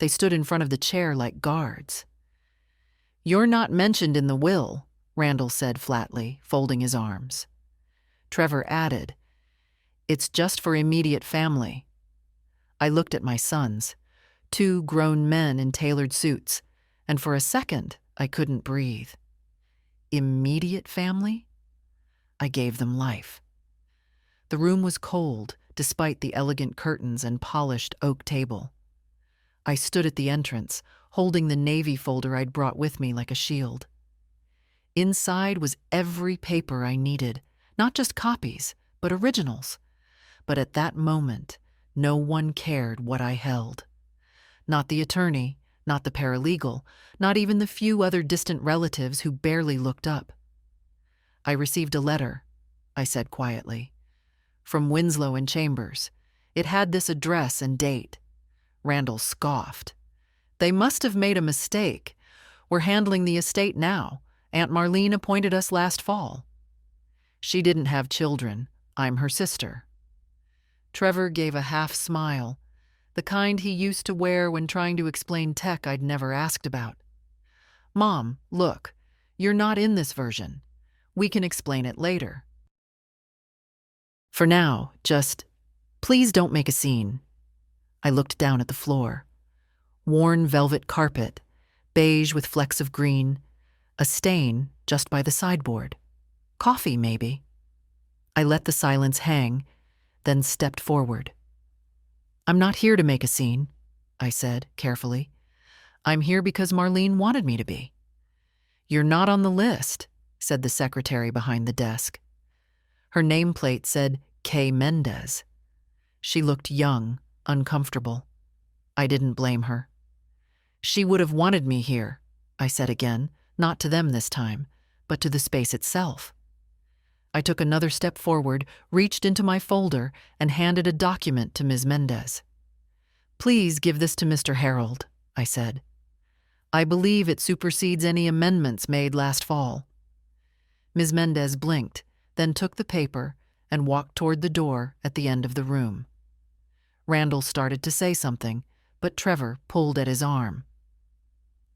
They stood in front of the chair like guards. "You're not mentioned in the will," Randall said flatly, folding his arms. Trevor added, "It's just for immediate family." I looked at my sons, two grown men in tailored suits, and for a second I couldn't breathe. Immediate family? I gave them life. The room was cold, despite the elegant curtains and polished oak table. I stood at the entrance, holding the navy folder I'd brought with me like a shield. Inside was every paper I needed, not just copies, but originals. But at that moment, no one cared what I held. Not the attorney, not the paralegal, not even the few other distant relatives who barely looked up. "I received a letter," I said quietly, "from Winslow and Chambers. It had this address and date." Randall scoffed. "They must have made a mistake. We're handling the estate now. Aunt Marlene appointed us last fall." "She didn't have children. I'm her sister." Trevor gave a half smile, the kind he used to wear when trying to explain tech I'd never asked about. "Mom, look, you're not in this version. We can explain it later. For now, just, please don't make a scene." I looked down at the floor. Worn velvet carpet, beige with flecks of green, a stain just by the sideboard. Coffee, maybe. I let the silence hang, then stepped forward. "I'm not here to make a scene," I said carefully. "I'm here because Marlene wanted me to be." "You're not on the list," said the secretary behind the desk. Her nameplate said K. Mendez. She looked young, uncomfortable. I didn't blame her. "She would have wanted me here," I said again, not to them this time, but to the space itself. I took another step forward, reached into my folder, and handed a document to Ms. Mendez. "Please give this to Mr. Harold," I said. "I believe it supersedes any amendments made last fall." Ms. Mendez blinked, then took the paper and walked toward the door at the end of the room. Randall started to say something, but Trevor pulled at his arm.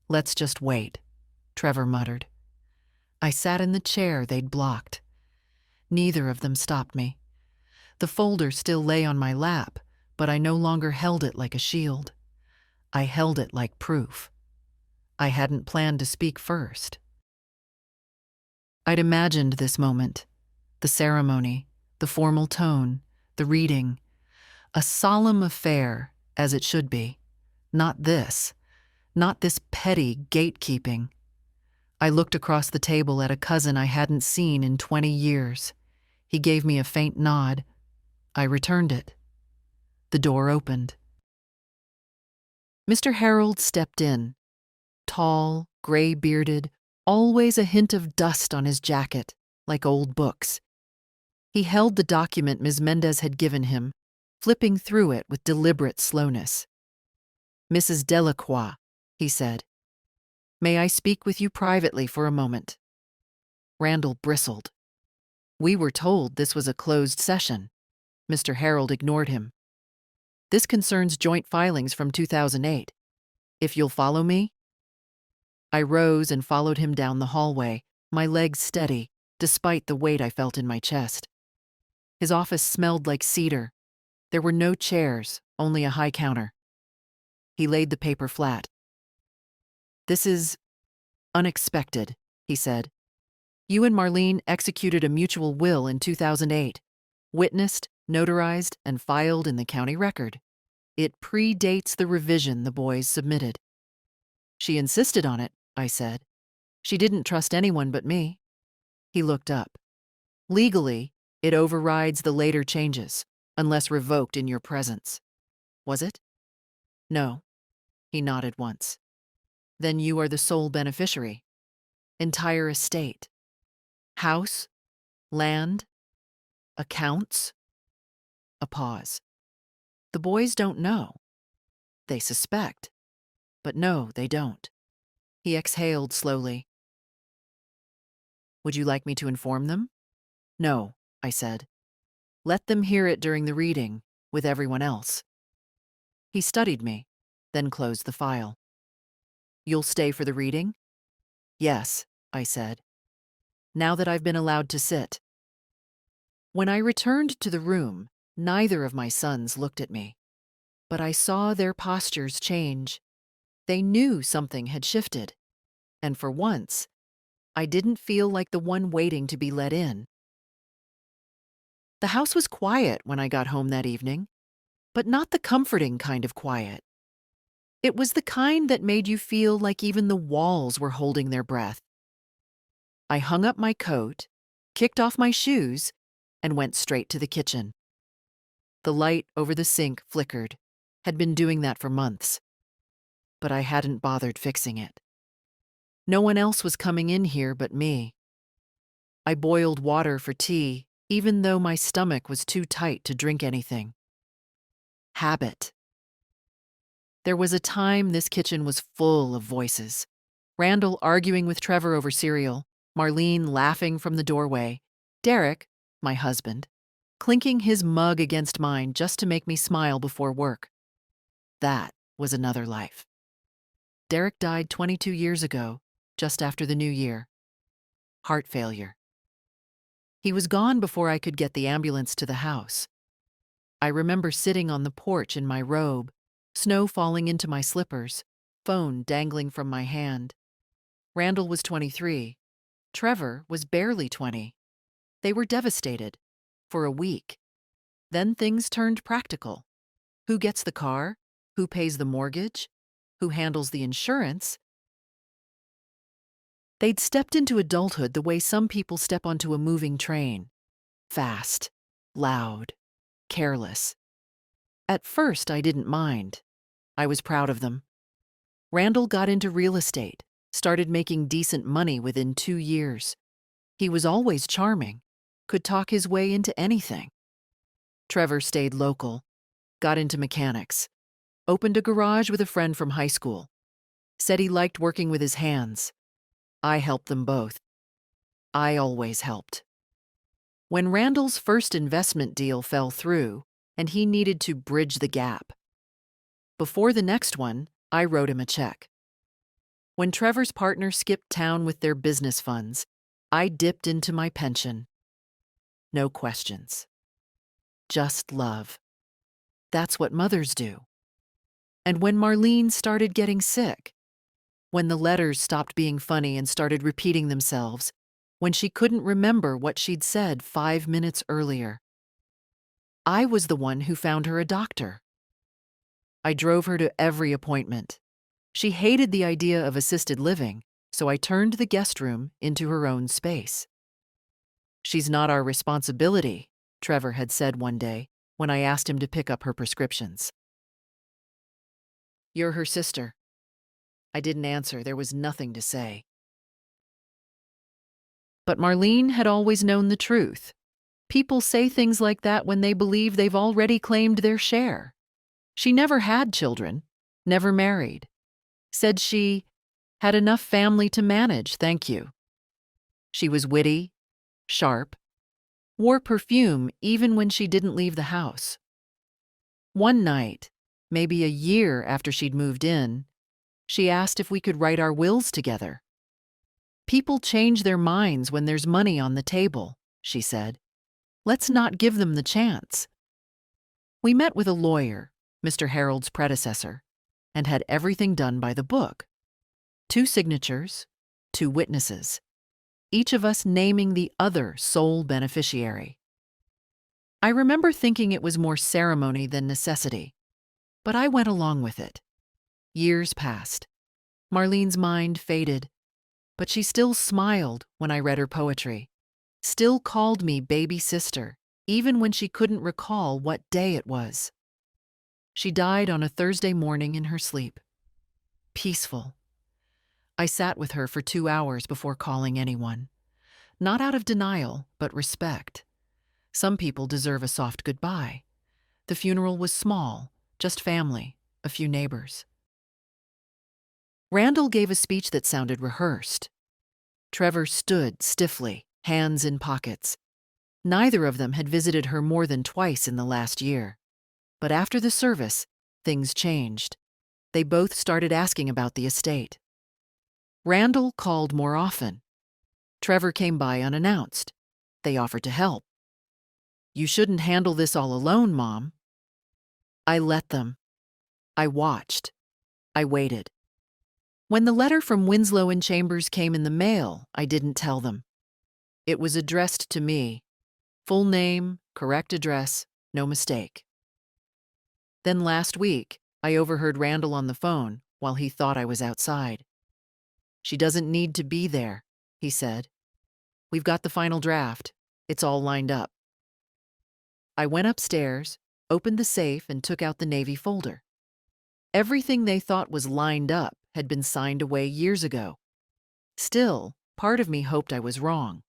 "Let's just wait," Trevor muttered. I sat in the chair they'd blocked. Neither of them stopped me. The folder still lay on my lap, but I no longer held it like a shield. I held it like proof. I hadn't planned to speak first. I'd imagined this moment, the ceremony, the formal tone, the reading, a solemn affair, as it should be. Not this petty gatekeeping. I looked across the table at a cousin I hadn't seen in 20 years. He gave me a faint nod. I returned it. The door opened. Mr. Harold stepped in. Tall, gray-bearded, always a hint of dust on his jacket, like old books. He held the document Ms. Mendez had given him, flipping through it with deliberate slowness. "Mrs. Delacroix," he said, "may I speak with you privately for a moment?" Randall bristled. "We were told this was a closed session." Mr. Harold ignored him. "This concerns joint filings from 2008. If you'll follow me?" I rose and followed him down the hallway, my legs steady, despite the weight I felt in my chest. His office smelled like cedar. There were no chairs, only a high counter. He laid the paper flat. "This is unexpected," he said. "You and Marlene executed a mutual will in 2008, witnessed, notarized, and filed in the county record. It predates the revision the boys submitted." "She insisted on it," I said. "She didn't trust anyone but me." He looked up. "Legally, it overrides the later changes, unless revoked in your presence." "Was it?" "No." He nodded once. "Then you are the sole beneficiary. Entire estate. House, land, accounts." A pause. "The boys don't know. They suspect. But no, they don't." He exhaled slowly. "Would you like me to inform them?" "No," I said. "Let them hear it during the reading, with everyone else." He studied me, then closed the file. "You'll stay for the reading?" "Yes," I said, "now that I've been allowed to sit." When I returned to the room, neither of my sons looked at me, but I saw their postures change. They knew something had shifted, and for once, I didn't feel like the one waiting to be let in. The house was quiet when I got home that evening, but not the comforting kind of quiet. It was the kind that made you feel like even the walls were holding their breath. I hung up my coat, kicked off my shoes, and went straight to the kitchen. The light over the sink flickered, had been doing that for months, but I hadn't bothered fixing it. No one else was coming in here but me. I boiled water for tea, even though my stomach was too tight to drink anything. Habit. There was a time this kitchen was full of voices. Randall arguing with Trevor over cereal, Marlene laughing from the doorway, Derek, my husband, clinking his mug against mine just to make me smile before work. That was another life. Derek died 22 years ago, just after the new year. Heart failure. He was gone before I could get the ambulance to the house. I remember sitting on the porch in my robe, snow falling into my slippers, phone dangling from my hand. Randall was 23. Trevor was barely 20. They were devastated. For a week. Then things turned practical. Who gets the car? Who pays the mortgage? Who handles the insurance? They'd stepped into adulthood the way some people step onto a moving train. Fast, loud, careless. At first, I didn't mind. I was proud of them. Randall got into real estate, started making decent money within 2 years. He was always charming, could talk his way into anything. Trevor stayed local, got into mechanics, opened a garage with a friend from high school, said he liked working with his hands. I helped them both. I always helped. When Randall's first investment deal fell through, and he needed to bridge the gap. Before the next one, I wrote him a check. When Trevor's partner skipped town with their business funds, I dipped into my pension. No questions. Just love. That's what mothers do. And when Marlene started getting sick, when the letters stopped being funny and started repeating themselves, when she couldn't remember what she'd said 5 minutes earlier, I was the one who found her a doctor. I drove her to every appointment. She hated the idea of assisted living, so I turned the guest room into her own space. "She's not our responsibility," Trevor had said one day when I asked him to pick up her prescriptions. "You're her sister." I didn't answer. There was nothing to say. But Marlene had always known the truth. People say things like that when they believe they've already claimed their share. She never had children, never married. Said she had enough family to manage, thank you. She was witty, sharp, wore perfume even when she didn't leave the house. One night, maybe a year after she'd moved in, she asked if we could write our wills together. "People change their minds when there's money on the table," she said. "Let's not give them the chance." We met with a lawyer, Mr. Harold's predecessor, and had everything done by the book. 2 signatures, 2 witnesses, each of us naming the other sole beneficiary. I remember thinking it was more ceremony than necessity, but I went along with it. Years passed. Marlene's mind faded, but she still smiled when I read her poetry, still called me baby sister, even when she couldn't recall what day it was. She died on a Thursday morning in her sleep. Peaceful. I sat with her for 2 hours before calling anyone. Not out of denial, but respect. Some people deserve a soft goodbye. The funeral was small, just family, a few neighbors. Randall gave a speech that sounded rehearsed. Trevor stood stiffly, hands in pockets. Neither of them had visited her more than twice in the last year. But after the service, things changed. They both started asking about the estate. Randall called more often. Trevor came by unannounced. They offered to help. "You shouldn't handle this all alone, Mom." I let them. I watched. I waited. When the letter from Winslow and Chambers came in the mail, I didn't tell them. It was addressed to me. Full name, correct address, no mistake. Then last week, I overheard Randall on the phone while he thought I was outside. "She doesn't need to be there," he said. "We've got the final draft. It's all lined up." I went upstairs, opened the safe, and took out the Navy folder. Everything they thought was lined up had been signed away years ago. Still, part of me hoped I was wrong.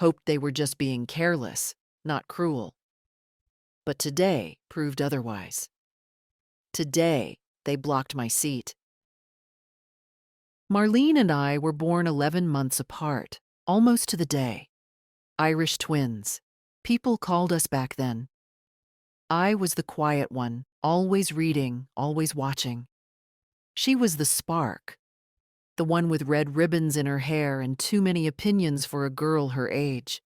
Hoped they were just being careless, not cruel. But today proved otherwise. Today, they blocked my seat. Marlene and I were born 11 months apart, almost to the day. Irish twins. People called us back then. I was the quiet one, always reading, always watching. She was the spark, the one with red ribbons in her hair and too many opinions for a girl her age.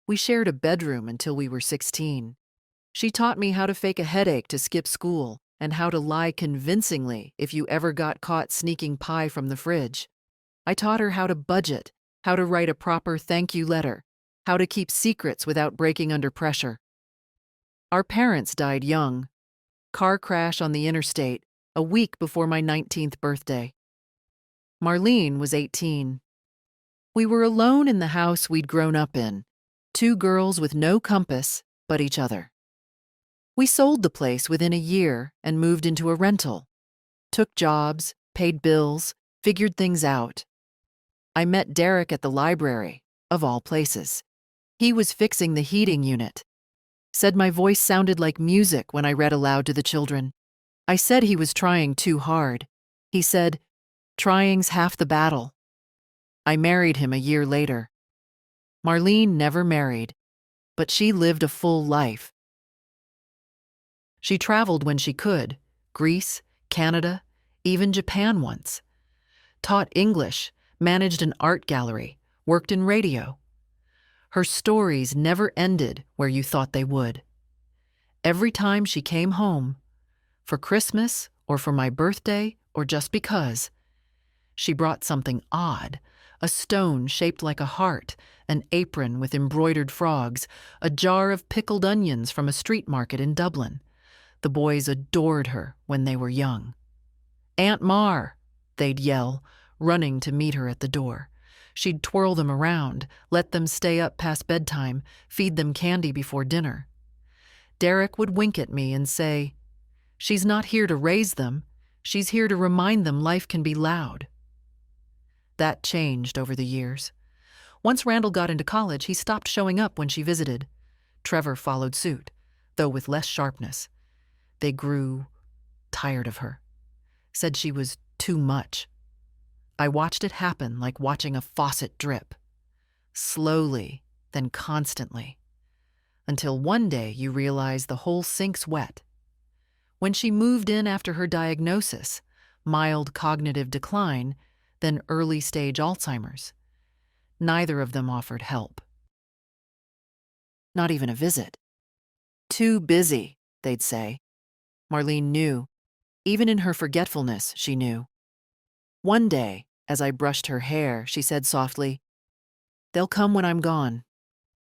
We shared a bedroom until we were 16. She taught me how to fake a headache to skip school and how to lie convincingly if you ever got caught sneaking pie from the fridge. I taught her how to budget, how to write a proper thank you letter, how to keep secrets without breaking under pressure. Our parents died young. Car crash on the interstate, a week before my 19th birthday. Marlene was 18. We were alone in the house we'd grown up in, two girls with no compass but each other. We sold the place within a year and moved into a rental. Took jobs, paid bills, figured things out. I met Derek at the library, of all places. He was fixing the heating unit. Said my voice sounded like music when I read aloud to the children. I said he was trying too hard. He said, "Trying's half the battle." I married him a year later. Marlene never married, but she lived a full life. She traveled when she could, Greece, Canada, even Japan once. Taught English, managed an art gallery, worked in radio. Her stories never ended where you thought they would. Every time she came home, for Christmas or for my birthday or just because, she brought something odd, a stone shaped like a heart, an apron with embroidered frogs, a jar of pickled onions from a street market in Dublin. The boys adored her when they were young. "Aunt Mar," they'd yell, running to meet her at the door. She'd twirl them around, let them stay up past bedtime, feed them candy before dinner. Derek would wink at me and say, "She's not here to raise them. She's here to remind them life can be loud." That changed over the years. Once Randall got into college, he stopped showing up when she visited. Trevor followed suit, though with less sharpness. They grew tired of her. Said she was too much. I watched it happen like watching a faucet drip. Slowly, then constantly. Until one day you realize the whole sink's wet. When she moved in after her diagnosis, mild cognitive decline, then early-stage Alzheimer's, neither of them offered help. Not even a visit. "Too busy," they'd say. Marlene knew. Even in her forgetfulness, she knew. One day, as I brushed her hair, she said softly, "They'll come when I'm gone.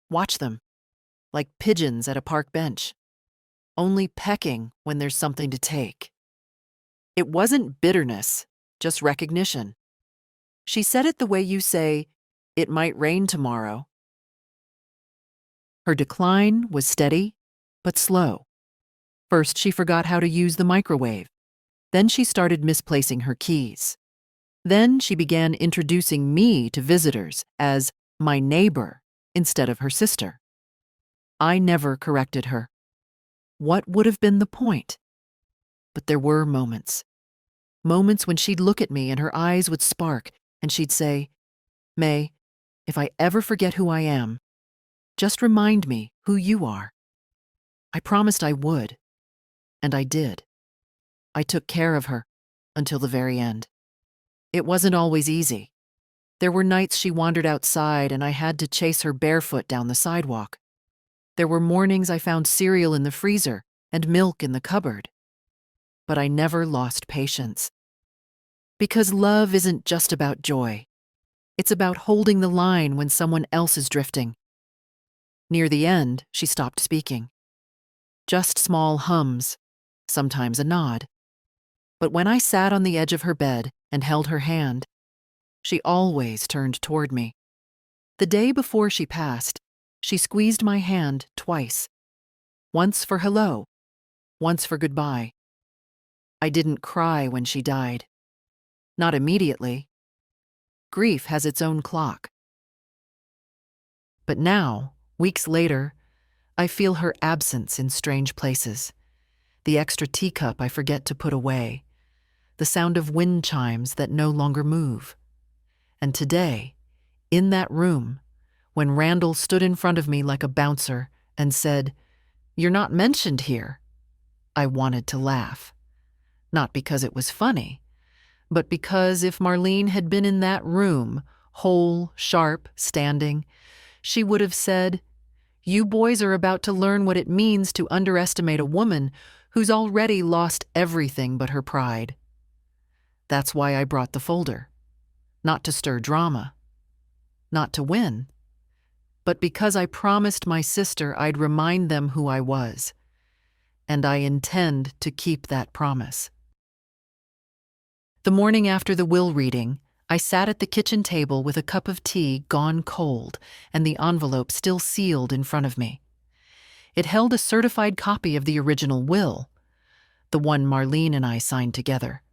Watch them, like pigeons at a park bench, only pecking when there's something to take." It wasn't bitterness, just recognition. She said it the way you say, "It might rain tomorrow." Her decline was steady, but slow. First, she forgot how to use the microwave. Then she started misplacing her keys. Then she began introducing me to visitors as my neighbor instead of her sister. I never corrected her. What would have been the point? But there were moments. Moments when she'd look at me and her eyes would spark and she'd say, "May, if I ever forget who I am, just remind me who you are." I promised I would. And I did. I took care of her. until the very end. It wasn't always easy. There were nights she wandered outside and I had to chase her barefoot down the sidewalk. There were mornings I found cereal in the freezer and milk in the cupboard. But I never lost patience. Because love isn't just about joy. It's about holding the line when someone else is drifting. Near the end, she stopped speaking. Just small hums, sometimes a nod. But when I sat on the edge of her bed and held her hand, she always turned toward me. The day before she passed, she squeezed my hand twice. Once for hello, once for goodbye. I didn't cry when she died. Not immediately. Grief has its own clock. But now, weeks later, I feel her absence in strange places. The extra teacup I forget to put away. The sound of wind chimes that no longer move. And today, in that room, when Randall stood in front of me like a bouncer and said, "You're not mentioned here," I wanted to laugh. Not because it was funny, but because if Marlene had been in that room, whole, sharp, standing, she would have said, "You boys are about to learn what it means to underestimate a woman who's already lost everything but her pride." That's why I brought the folder. Not to stir drama. Not to win. But because I promised my sister I'd remind them who I was. And I intend to keep that promise. The morning after the will reading, I sat at the kitchen table with a cup of tea gone cold and the envelope still sealed in front of me. It held a certified copy of the original will, the one Marlene and I signed together.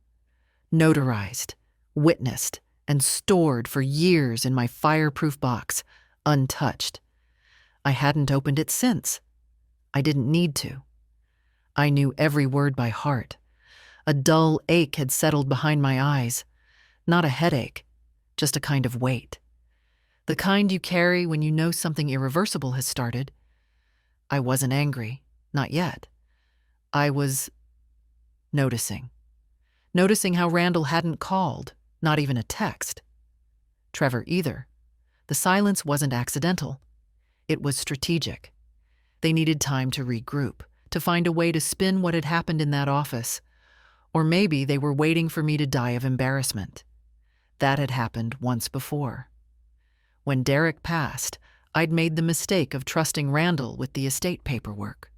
Notarized, witnessed, and stored for years in my fireproof box, untouched. I hadn't opened it since. I didn't need to. I knew every word by heart. A dull ache had settled behind my eyes. Not a headache, just a kind of weight. The kind you carry when you know something irreversible has started. I wasn't angry, not yet. I was noticing. Noticing how Randall hadn't called, not even a text. Trevor either. The silence wasn't accidental. It was strategic. They needed time to regroup, to find a way to spin what had happened in that office. Or maybe they were waiting for me to die of embarrassment. That had happened once before. When Derek passed, I'd made the mistake of trusting Randall with the estate paperwork.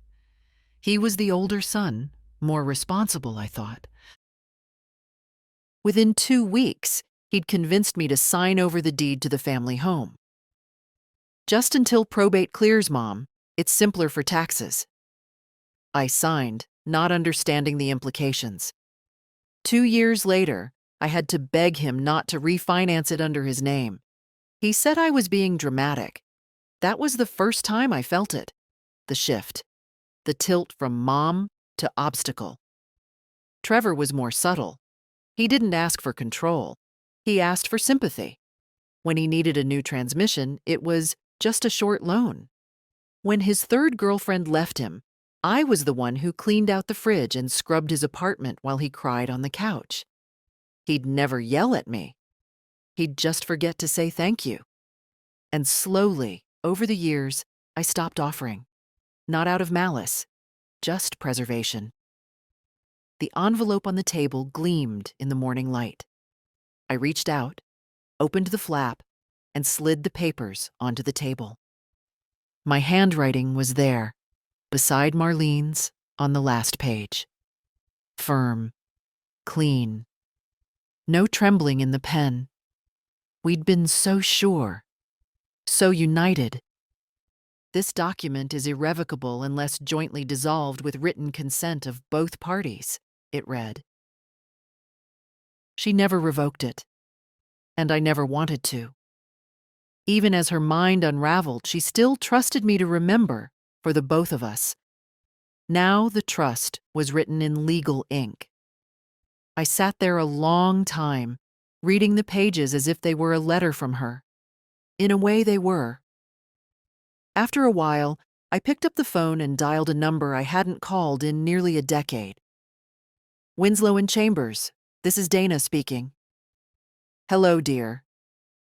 He was the older son, more responsible, I thought. Within 2 weeks, he'd convinced me to sign over the deed to the family home. Just until probate clears, Mom, it's simpler for taxes. I signed, not understanding the implications. 2 years later, I had to beg him not to refinance it under his name. He said I was being dramatic. That was the first time I felt it. The shift. The tilt from mom to obstacle. Trevor was more subtle. He didn't ask for control. He asked for sympathy. When he needed a new transmission, it was just a short loan. When his third girlfriend left him, I was the one who cleaned out the fridge and scrubbed his apartment while he cried on the couch. He'd never yell at me. He'd just forget to say thank you. And slowly, over the years, I stopped offering. Not out of malice, just preservation. The envelope on the table gleamed in the morning light. I reached out, opened the flap, and slid the papers onto the table. My handwriting was there, beside Marlene's, on the last page. Firm, clean. No trembling in the pen. We'd been so sure, so united. This document is irrevocable unless jointly dissolved with written consent of both parties, it read. She never revoked it, and I never wanted to. Even as her mind unraveled, she still trusted me to remember, for the both of us. Now the trust was written in legal ink. I sat there a long time, reading the pages as if they were a letter from her. In a way, they were. After a while, I picked up the phone and dialed a number I hadn't called in nearly a decade. "Winslow and Chambers," This is Dana speaking. Hello, dear.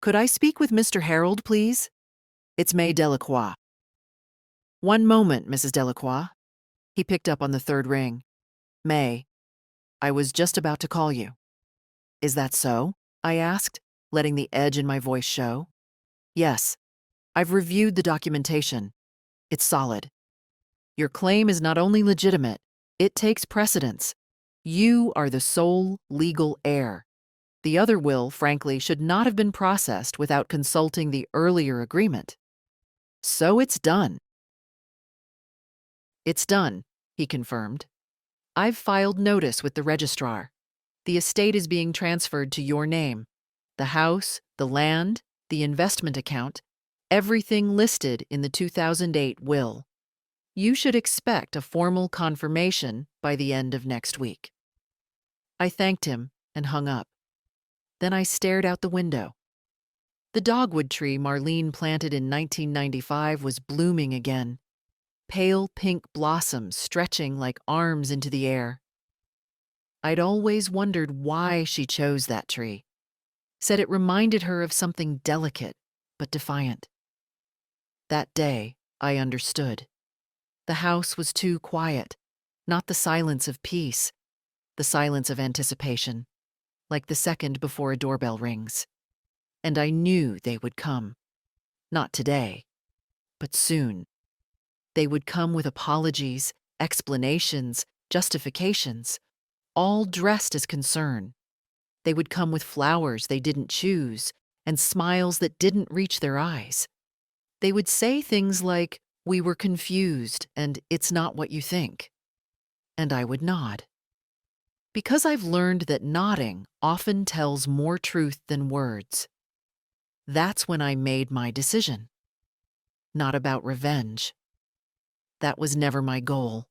Could I speak with Mr. Harold, please? It's May Delacroix. One moment, Mrs. Delacroix. He picked up on the third ring. May, I was just about to call you. Is that so? I asked, letting the edge in my voice show. Yes. I've reviewed the documentation. It's solid. Your claim is not only legitimate, it takes precedence. You are the sole legal heir. The other will, frankly, should not have been processed without consulting the earlier agreement. So it's done. It's done, he confirmed. I've filed notice with the registrar. The estate is being transferred to your name. The house, the land, the investment account, everything listed in the 2008 will. You should expect a formal confirmation by the end of next week. I thanked him and hung up. Then I stared out the window. The dogwood tree Marlene planted in 1995 was blooming again, pale pink blossoms stretching like arms into the air. I'd always wondered why she chose that tree. Said it reminded her of something delicate but defiant. That day, I understood. The house was too quiet, not the silence of peace, the silence of anticipation, like the second before a doorbell rings. And I knew they would come. Not today, but soon. They would come with apologies, explanations, justifications, all dressed as concern. They would come with flowers they didn't choose and smiles that didn't reach their eyes. They would say things like, "We were confused and it's not what you think." And I would nod. Because I've learned that nodding often tells more truth than words. That's when I made my decision. Not about revenge. That was never my goal.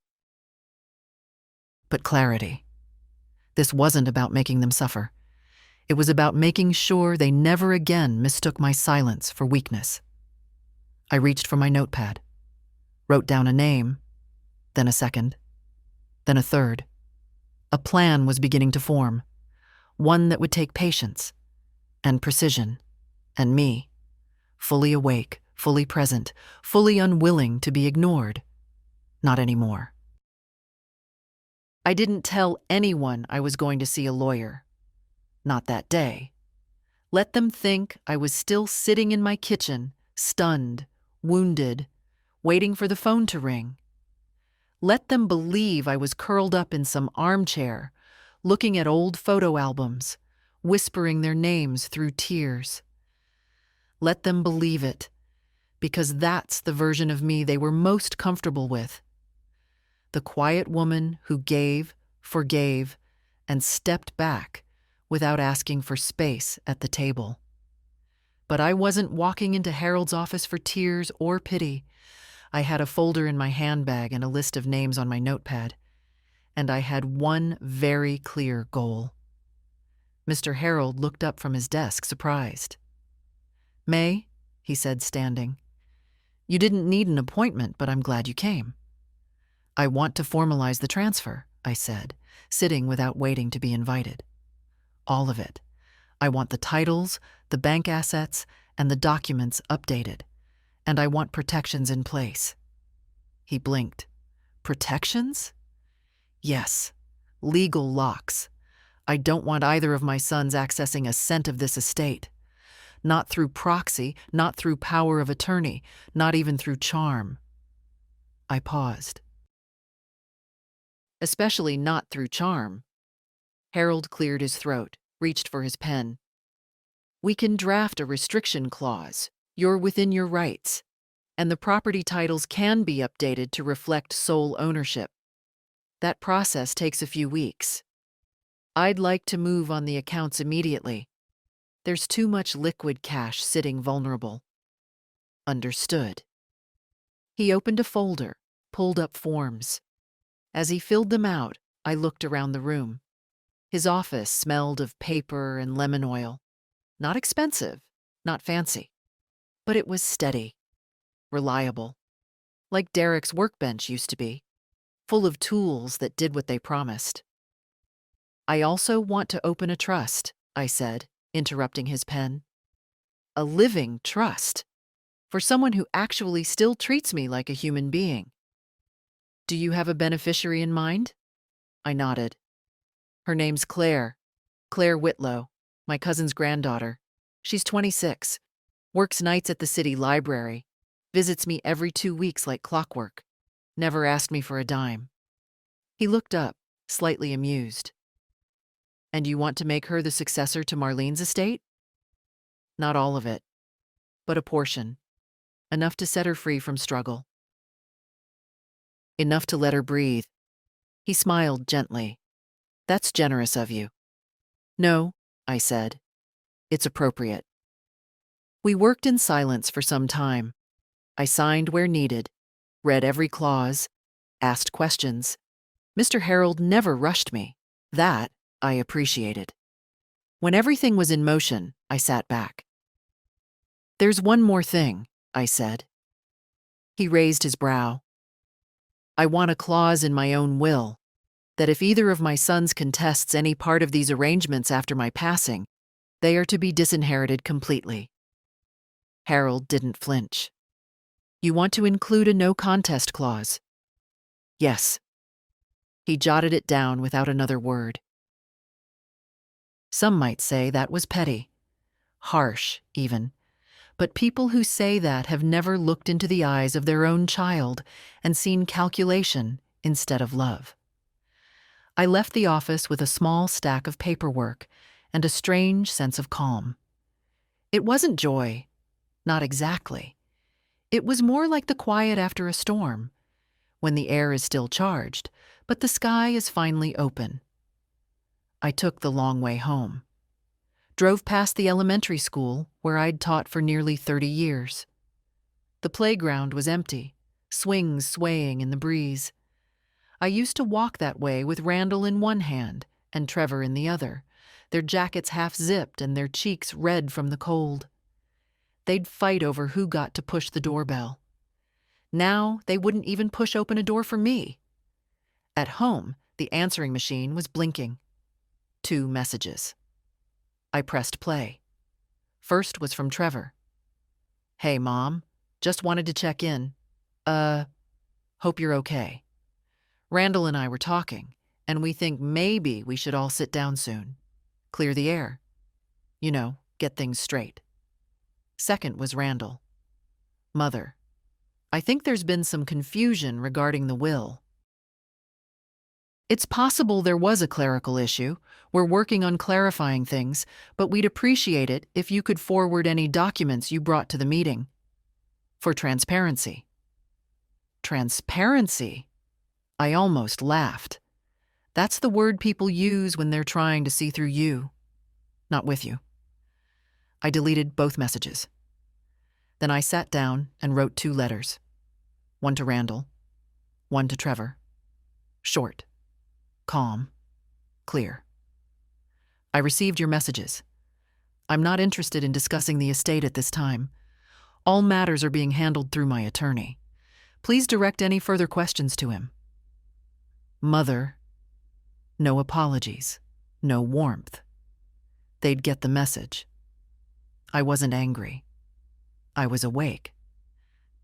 But clarity. This wasn't about making them suffer. It was about making sure they never again mistook my silence for weakness. I reached for my notepad, wrote down a name, then a second, then a third. A plan was beginning to form, one that would take patience and precision, and me, fully awake, fully present, fully unwilling to be ignored. Not anymore. I didn't tell anyone I was going to see a lawyer. Not that day. Let them think I was still sitting in my kitchen, stunned, wounded, waiting for the phone to ring. Let them believe I was curled up in some armchair, looking at old photo albums, whispering their names through tears. Let them believe it, because that's the version of me they were most comfortable with. The quiet woman who gave, forgave, and stepped back without asking for space at the table. But I wasn't walking into Harold's office for tears or pity. I had a folder in my handbag and a list of names on my notepad, and I had one very clear goal. Mr. Harold looked up from his desk, surprised. "May," he said, standing, "you didn't need an appointment, but I'm glad you came." "I want to formalize the transfer," I said, sitting without waiting to be invited. "All of it. I want the titles, the bank assets, and the documents updated. And I want protections in place." He blinked. "Protections?" "Yes. Legal locks. I don't want either of my sons accessing a cent of this estate. Not through proxy, not through power of attorney, not even through charm." I paused. "Especially not through charm." Harold cleared his throat, reached for his pen. "We can draft a restriction clause. You're within your rights. And the property titles can be updated to reflect sole ownership. That process takes a few weeks. I'd like to move on the accounts immediately. There's too much liquid cash sitting vulnerable." "Understood." He opened a folder, pulled up forms. As he filled them out, I looked around the room. His office smelled of paper and lemon oil. Not expensive, not fancy. But it was steady, reliable, like Derek's workbench used to be, full of tools that did what they promised. I also want to open a trust, I said, interrupting his pen. A living trust. For someone who actually still treats me like a human being. Do you have a beneficiary in mind? I nodded. Her name's Claire. Claire Whitlow, my cousin's granddaughter. She's 26, works nights at the city library, visits me every 2 weeks like clockwork, never asked me for a dime. He looked up, slightly amused. And you want to make her the successor to Marlene's estate? Not all of it, but a portion. Enough to set her free from struggle. Enough to let her breathe. He smiled gently. That's generous of you. No, I said. It's appropriate. We worked in silence for some time. I signed where needed, read every clause, asked questions. Mr. Harold never rushed me. That I appreciated. When everything was in motion, I sat back. There's one more thing, I said. He raised his brow. I want a clause in my own will that if either of my sons contests any part of these arrangements after my passing, they are to be disinherited completely. Harold didn't flinch. You want to include a no contest clause? Yes. He jotted it down without another word. Some might say that was petty, harsh even, but people who say that have never looked into the eyes of their own child and seen calculation instead of love. I left the office with a small stack of paperwork and a strange sense of calm. It wasn't joy, not exactly. It was more like the quiet after a storm, when the air is still charged, but the sky is finally open. I took the long way home. Drove past the elementary school where I'd taught for nearly 30 years. The playground was empty, swings swaying in the breeze. I used to walk that way with Randall in one hand and Trevor in the other, their jackets half-zipped and their cheeks red from the cold. They'd fight over who got to push the doorbell. Now they wouldn't even push open a door for me. At home, the answering machine was blinking. 2 messages. I pressed play. First was from Trevor. Hey, Mom. Just wanted to check in. Hope you're okay. Randall and I were talking, and we think maybe we should all sit down soon. Clear the air. You know, get things straight. Second was Randall. Mother, I think there's been some confusion regarding the will. It's possible there was a clerical issue. We're working on clarifying things, but we'd appreciate it if you could forward any documents you brought to the meeting. For transparency. Transparency? I almost laughed. That's the word people use when they're trying to see through you, not with you. I deleted both messages. Then I sat down and wrote 2 letters. One to Randall, one to Trevor. Short, calm, clear. I received your messages. I'm not interested in discussing the estate at this time. All matters are being handled through my attorney. Please direct any further questions to him. Mother. No apologies, no warmth. They'd get the message. I wasn't angry. I was awake.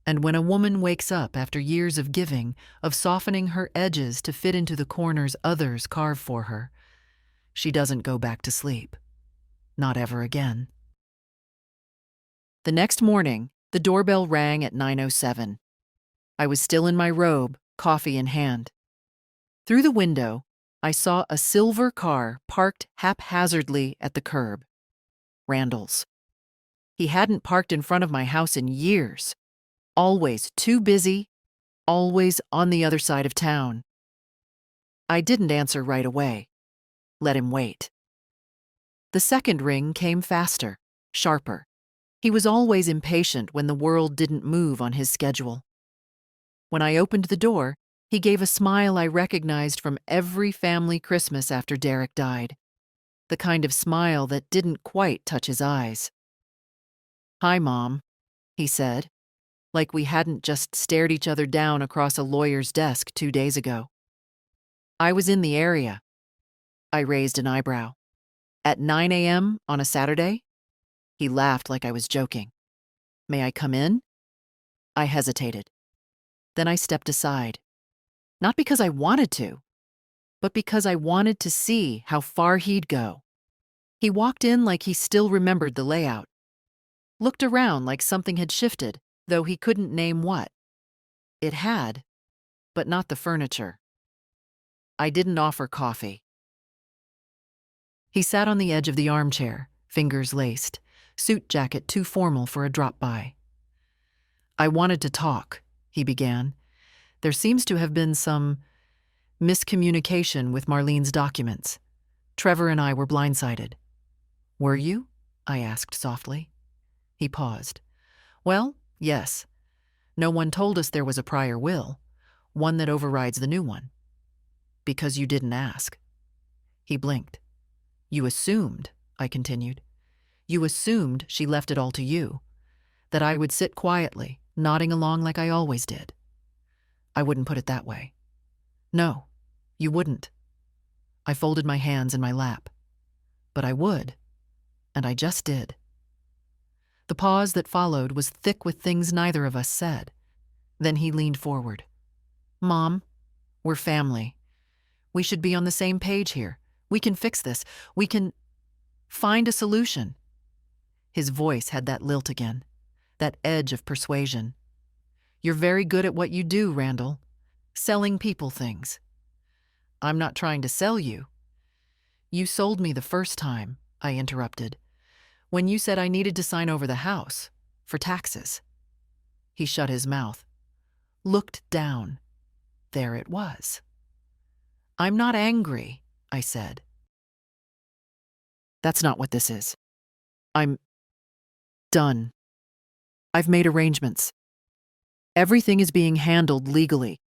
And when a woman wakes up after years of giving, of softening her edges to fit into the corners others carve for her, she doesn't go back to sleep. Not ever again. The next morning, the doorbell rang at 9:07. I was still in my robe, coffee in hand. Through the window, I saw a silver car parked haphazardly at the curb. Randall's. He hadn't parked in front of my house in years. Always too busy, always on the other side of town. I didn't answer right away. Let him wait. The second ring came faster, sharper. He was always impatient when the world didn't move on his schedule. When I opened the door, he gave a smile I recognized from every family Christmas after Derek died. The kind of smile that didn't quite touch his eyes. Hi, Mom, he said, like we hadn't just stared each other down across a lawyer's desk 2 days ago. I was in the area. I raised an eyebrow. At 9 a.m. on a Saturday? He laughed like I was joking. May I come in? I hesitated. Then I stepped aside. Not because I wanted to, but because I wanted to see how far he'd go. He walked in like he still remembered the layout. Looked around like something had shifted, though he couldn't name what. It had, but not the furniture. I didn't offer coffee. He sat on the edge of the armchair, fingers laced, suit jacket too formal for a drop-by. I wanted to talk, he began. There seems to have been some miscommunication with Marlene's documents. Trevor and I were blindsided. Were you? I asked softly. He paused. Well, yes. No one told us there was a prior will, one that overrides the new one. Because you didn't ask. He blinked. You assumed, I continued. You assumed she left it all to you, that I would sit quietly, nodding along like I always did. I wouldn't put it that way. No, you wouldn't. I folded my hands in my lap. But I would, and I just did. The pause that followed was thick with things neither of us said. Then he leaned forward. Mom, we're family. We should be on the same page here. We can fix this. We can find a solution. His voice had that lilt again, that edge of persuasion. You're very good at what you do, Randall. Selling people things. I'm not trying to sell you. You sold me the first time, I interrupted, when you said I needed to sign over the house, for taxes. He shut his mouth, looked down. There it was. I'm not angry, I said. That's not what this is. I'm done. I've made arrangements. Everything is being handled legally,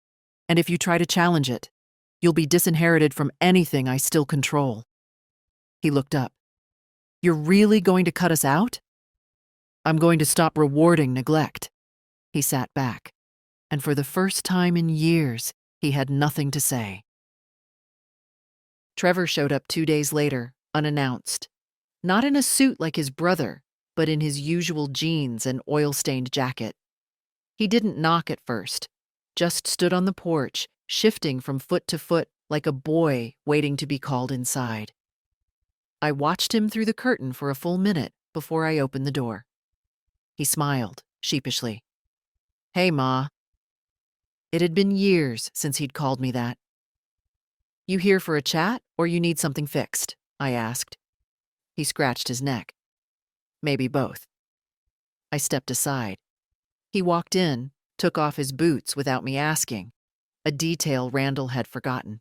and if you try to challenge it, you'll be disinherited from anything I still control. He looked up. You're really going to cut us out? I'm going to stop rewarding neglect. He sat back, and for the first time in years, he had nothing to say. Trevor showed up 2 days later, unannounced. Not in a suit like his brother, but in his usual jeans and oil-stained jacket. He didn't knock at first, just stood on the porch, shifting from foot to foot like a boy waiting to be called inside. I watched him through the curtain for a full minute before I opened the door. He smiled, sheepishly. Hey, Ma. It had been years since he'd called me that. You here for a chat, or you need something fixed? I asked. He scratched his neck. Maybe both. I stepped aside. He walked in, took off his boots without me asking, a detail Randall had forgotten.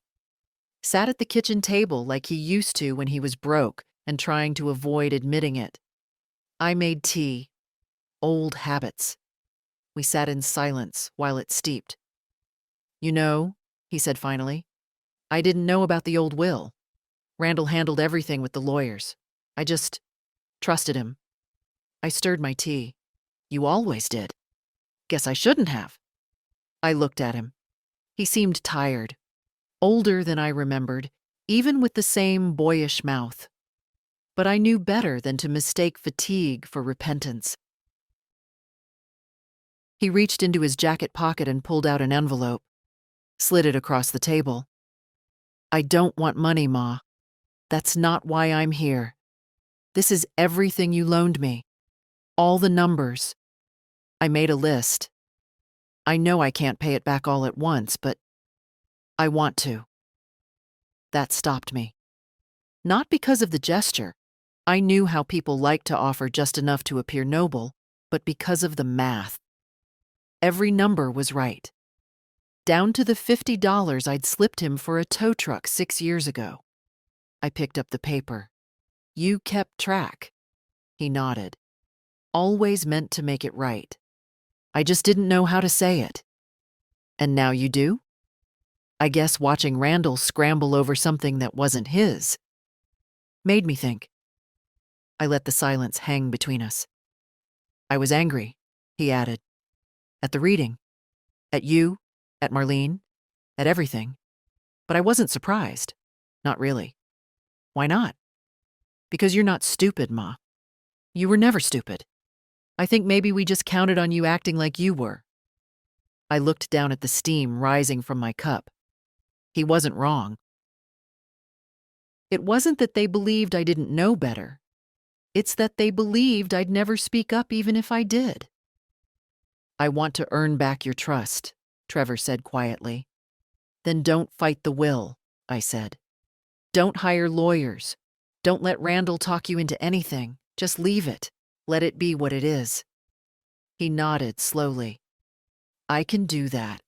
Sat at the kitchen table like he used to when he was broke and trying to avoid admitting it. I made tea. Old habits. We sat in silence while it steeped. You know, he said finally, I didn't know about the old will. Randall handled everything with the lawyers. I just trusted him. I stirred my tea. You always did. Guess I shouldn't have. I looked at him. He seemed tired, older than I remembered, even with the same boyish mouth. But I knew better than to mistake fatigue for repentance. He reached into his jacket pocket and pulled out an envelope, slid it across the table. I don't want money, Ma. That's not why I'm here. This is everything you loaned me. All the numbers. I made a list. I know I can't pay it back all at once, but I want to. That stopped me. Not because of the gesture. I knew how people like to offer just enough to appear noble, but because of the math. Every number was right. Down to the $50 I'd slipped him for a tow truck 6 years ago. I picked up the paper. You kept track. He nodded. Always meant to make it right. I just didn't know how to say it. And now you do? I guess watching Randall scramble over something that wasn't his made me think. I let the silence hang between us. I was angry, he added. At the reading. At you, at Marlene, at everything. But I wasn't surprised. Not really. Why not? Because you're not stupid, Ma. You were never stupid. I think maybe we just counted on you acting like you were. I looked down at the steam rising from my cup. He wasn't wrong. It wasn't that they believed I didn't know better. It's that they believed I'd never speak up even if I did. I want to earn back your trust, Trevor said quietly. Then don't fight the will, I said. Don't hire lawyers. Don't let Randall talk you into anything. Just leave it. Let it be what it is. He nodded slowly. I can do that.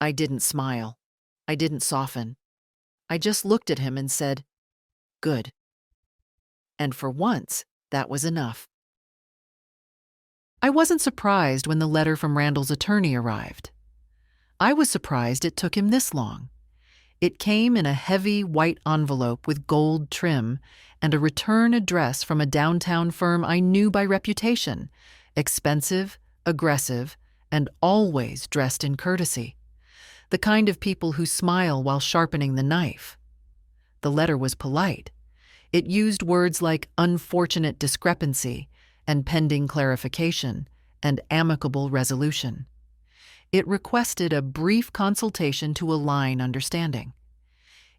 I didn't smile. I didn't soften. I just looked at him and said, good. And for once, that was enough. I wasn't surprised when the letter from Randall's attorney arrived. I was surprised it took him this long. It came in a heavy white envelope with gold trim and a return address from a downtown firm I knew by reputation, expensive, aggressive, and always dressed in courtesy. The kind of people who smile while sharpening the knife. The letter was polite. It used words like unfortunate discrepancy and pending clarification and amicable resolution. It requested a brief consultation to align understanding.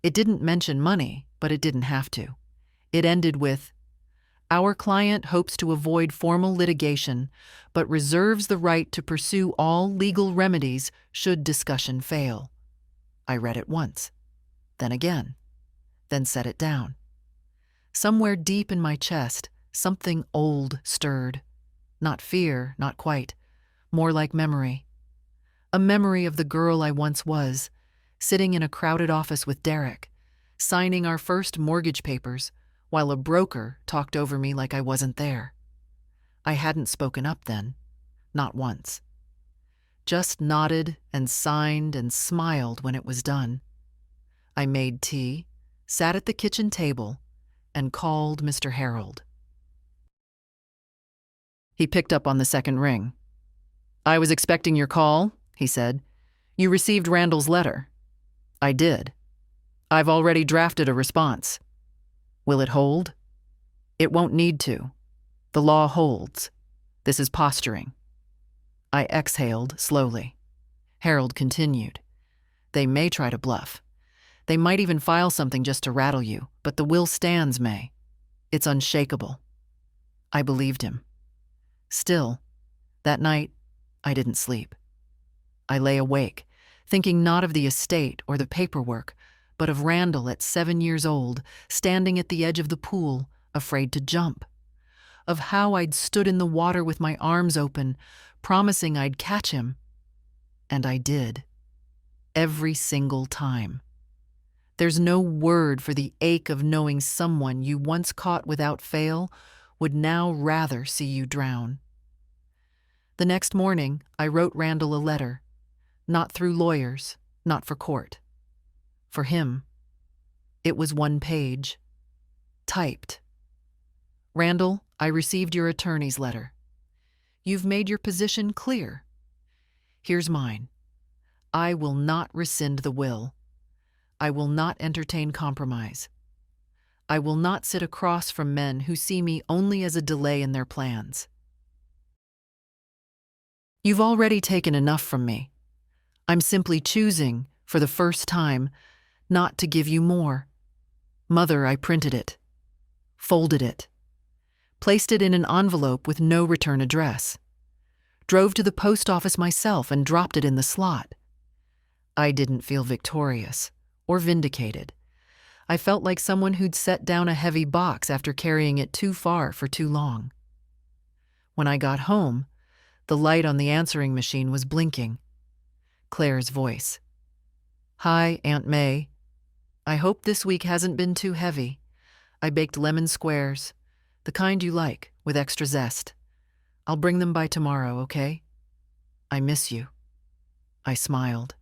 It didn't mention money, but it didn't have to. It ended with, our client hopes to avoid formal litigation, but reserves the right to pursue all legal remedies should discussion fail. I read it once, then again, then set it down. Somewhere deep in my chest, something old stirred. Not fear, not quite, more like memory. A memory of the girl I once was, sitting in a crowded office with Derek, signing our first mortgage papers, while a broker talked over me like I wasn't there. I hadn't spoken up then, not once. Just nodded and signed and smiled when it was done. I made tea, sat at the kitchen table, and called Mr. Harold. He picked up on the second ring. I was expecting your call, he said. You received Randall's letter. I did. I've already drafted a response. Will it hold? It won't need to. The law holds. This is posturing. I exhaled slowly. Harold continued. They may try to bluff. They might even file something just to rattle you, but the will stands, May. It's unshakable. I believed him. Still, that night, I didn't sleep. I lay awake, thinking not of the estate or the paperwork, but of Randall at 7 years old, standing at the edge of the pool, afraid to jump. Of how I'd stood in the water with my arms open, promising I'd catch him. And I did. Every single time. There's no word for the ache of knowing someone you once caught without fail would now rather see you drown. The next morning, I wrote Randall a letter. Not through lawyers, not for court. For him, it was 1 page. Typed. Randall, I received your attorney's letter. You've made your position clear. Here's mine. I will not rescind the will. I will not entertain compromise. I will not sit across from men who see me only as a delay in their plans. You've already taken enough from me. I'm simply choosing, for the first time, not to give you more. Mother, I printed it, folded it, placed it in an envelope with no return address, drove to the post office myself and dropped it in the slot. I didn't feel victorious or vindicated. I felt like someone who'd set down a heavy box after carrying it too far for too long. When I got home, the light on the answering machine was blinking. Claire's voice. Hi, Aunt May. I hope this week hasn't been too heavy. I baked lemon squares, the kind you like, with extra zest. I'll bring them by tomorrow, okay? I miss you. I smiled.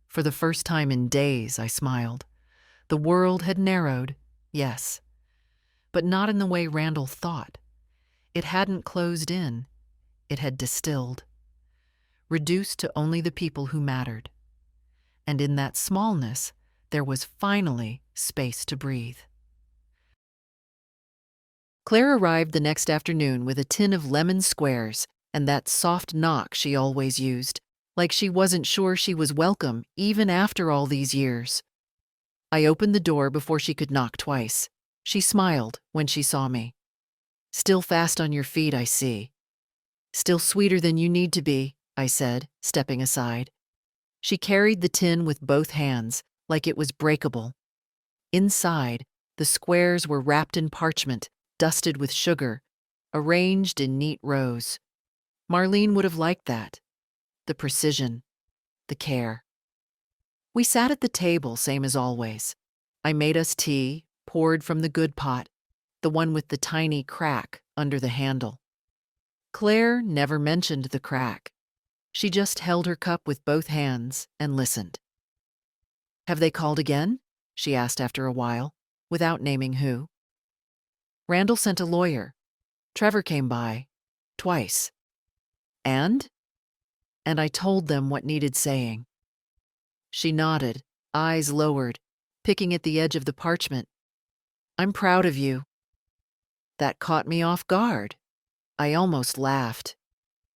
For the first time in days, I smiled. The world had narrowed, yes, but not in the way Randall thought. It hadn't closed in. It had distilled, reduced to only the people who mattered. And in that smallness, there was finally space to breathe. Claire arrived the next afternoon with a tin of lemon squares and that soft knock she always used, like she wasn't sure she was welcome even after all these years. I opened the door before she could knock twice. She smiled when she saw me. "Still fast on your feet, I see." "Still sweeter than you need to be," I said, stepping aside. She carried the tin with both hands, like it was breakable. Inside, the squares were wrapped in parchment, dusted with sugar, arranged in neat rows. Marlene would have liked that. The precision, the care. We sat at the table, same as always. I made us tea, poured from the good pot, the one with the tiny crack under the handle. Claire never mentioned the crack. She just held her cup with both hands and listened. "Have they called again?" she asked after a while, without naming who. "Randall sent a lawyer. Trevor came by. Twice." "And?" And I told them what needed saying. She nodded, eyes lowered, picking at the edge of the parchment. "I'm proud of you." That caught me off guard. I almost laughed.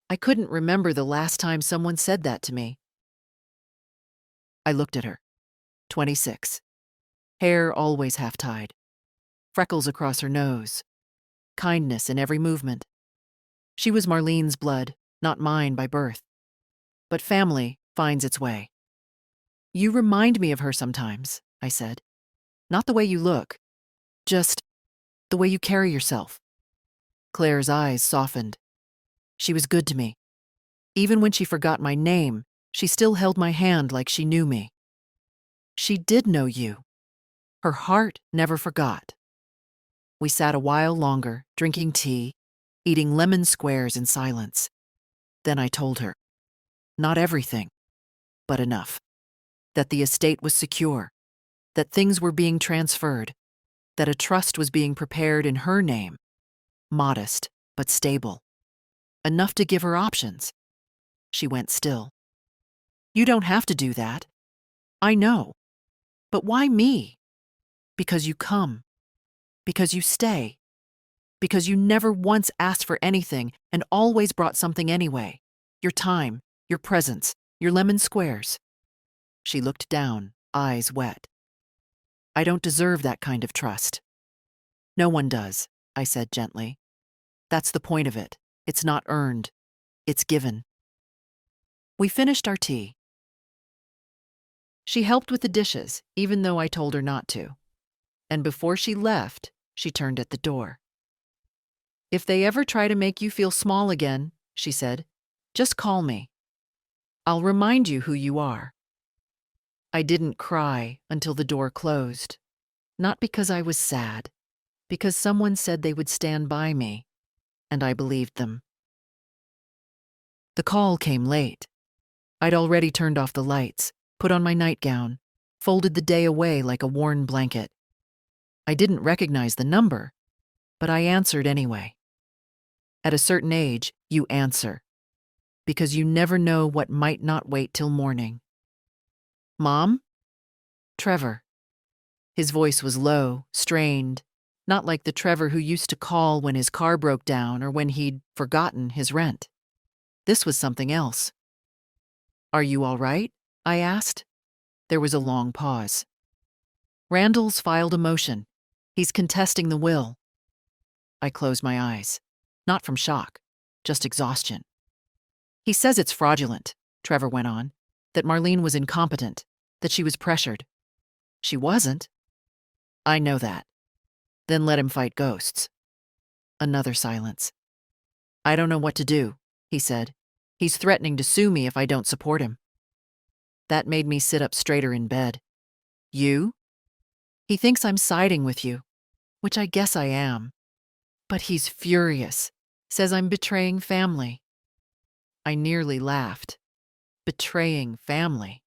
I couldn't remember the last time someone said that to me. I looked at her. 26. Hair always half-tied. Freckles across her nose. Kindness in every movement. She was Marlene's blood, not mine by birth. But family finds its way. "You remind me of her sometimes," I said. "Not the way you look, just the way you carry yourself." Claire's eyes softened. She was good to me. Even when she forgot my name, she still held my hand like she knew me. She did know you. Her heart never forgot. We sat a while longer, drinking tea, eating lemon squares in silence. Then I told her. Not everything, but enough. That the estate was secure, that things were being transferred, that a trust was being prepared in her name. Modest, but stable. Enough to give her options. She went still. "You don't have to do that. I know. But why me? Because you come. Because you stay. Because you never once asked for anything and always brought something anyway. Your time, your presence, your lemon squares." She looked down, eyes wet. "I don't deserve that kind of trust." "No one does," I said gently. "That's the point of it. It's not earned. It's given." We finished our tea. She helped with the dishes, even though I told her not to. And before she left, she turned at the door. "If they ever try to make you feel small again," she said, "just call me. I'll remind you who you are." I didn't cry until the door closed. Not because I was sad, because someone said they would stand by me, and I believed them. The call came late. I'd already turned off the lights, put on my nightgown, folded the day away like a worn blanket. I didn't recognize the number, but I answered anyway. At a certain age, you answer, because you never know what might not wait till morning. "Mom?" "Trevor." His voice was low, strained, not like the Trevor who used to call when his car broke down or when he'd forgotten his rent. This was something else. "Are you all right?" I asked. There was a long pause. "Randall's filed a motion. He's contesting the will." I closed my eyes. Not from shock, just exhaustion. "He says it's fraudulent," Trevor went on, "that Marlene was incompetent, that she was pressured." "She wasn't." "I know that." "Then let him fight ghosts." Another silence. "I don't know what to do," he said. "He's threatening to sue me if I don't support him." That made me sit up straighter in bed. "You?" "He thinks I'm siding with you, which I guess I am. But he's furious, says I'm betraying family." I nearly laughed. Betraying family.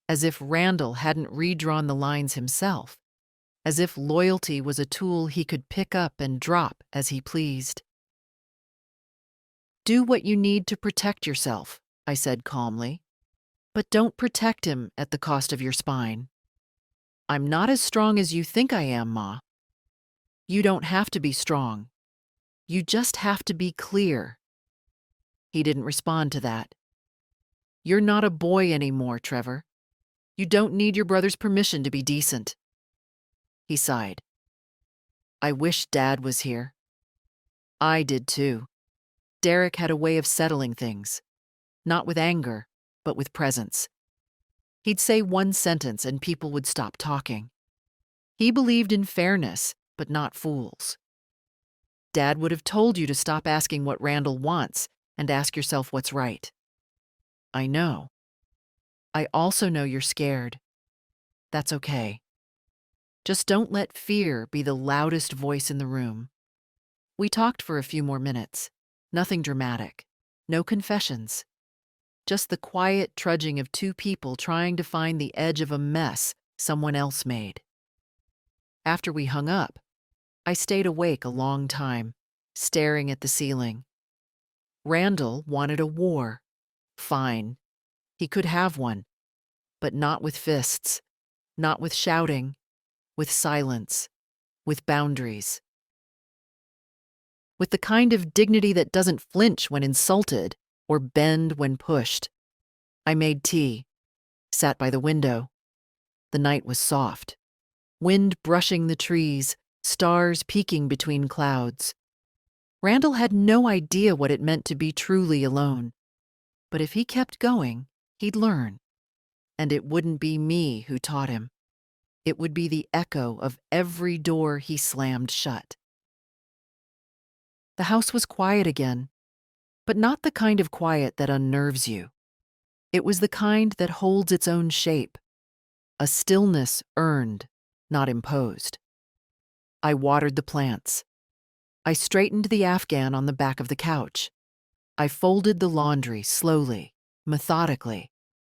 As if Randall hadn't redrawn the lines himself. As if loyalty was a tool he could pick up and drop as he pleased. "Do what you need to protect yourself," I said calmly. "But don't protect him at the cost of your spine." "I'm not as strong as you think I am, Ma." You don't have to be strong. You just have to be clear. He didn't respond to that. You're not a boy anymore, Trevor. You don't need your brother's permission to be decent. He sighed. I wish Dad was here. I did too. Derek had a way of settling things, not with anger, but with presence. He'd say one sentence and people would stop talking. He believed in fairness, but not fools. Dad would have told you to stop asking what Randall wants and ask yourself what's right. I know. I also know you're scared. That's okay. Just don't let fear be the loudest voice in the room. We talked for a few more minutes. Nothing dramatic. No confessions. Just the quiet trudging of two people trying to find the edge of a mess someone else made. After we hung up, I stayed awake a long time, staring at the ceiling. Randall wanted a war. Fine. He could have one. But not with fists. Not with shouting. With silence. With boundaries. With the kind of dignity that doesn't flinch when insulted or bend when pushed. I made tea, sat by the window. The night was soft. Wind brushing the trees, stars peeking between clouds. Randall had no idea what it meant to be truly alone. But if he kept going, he'd learn. And it wouldn't be me who taught him. It would be the echo of every door he slammed shut. The house was quiet again, but not the kind of quiet that unnerves you. It was the kind that holds its own shape, a stillness earned, not imposed. I watered the plants. I straightened the Afghan on the back of the couch. I folded the laundry slowly, methodically,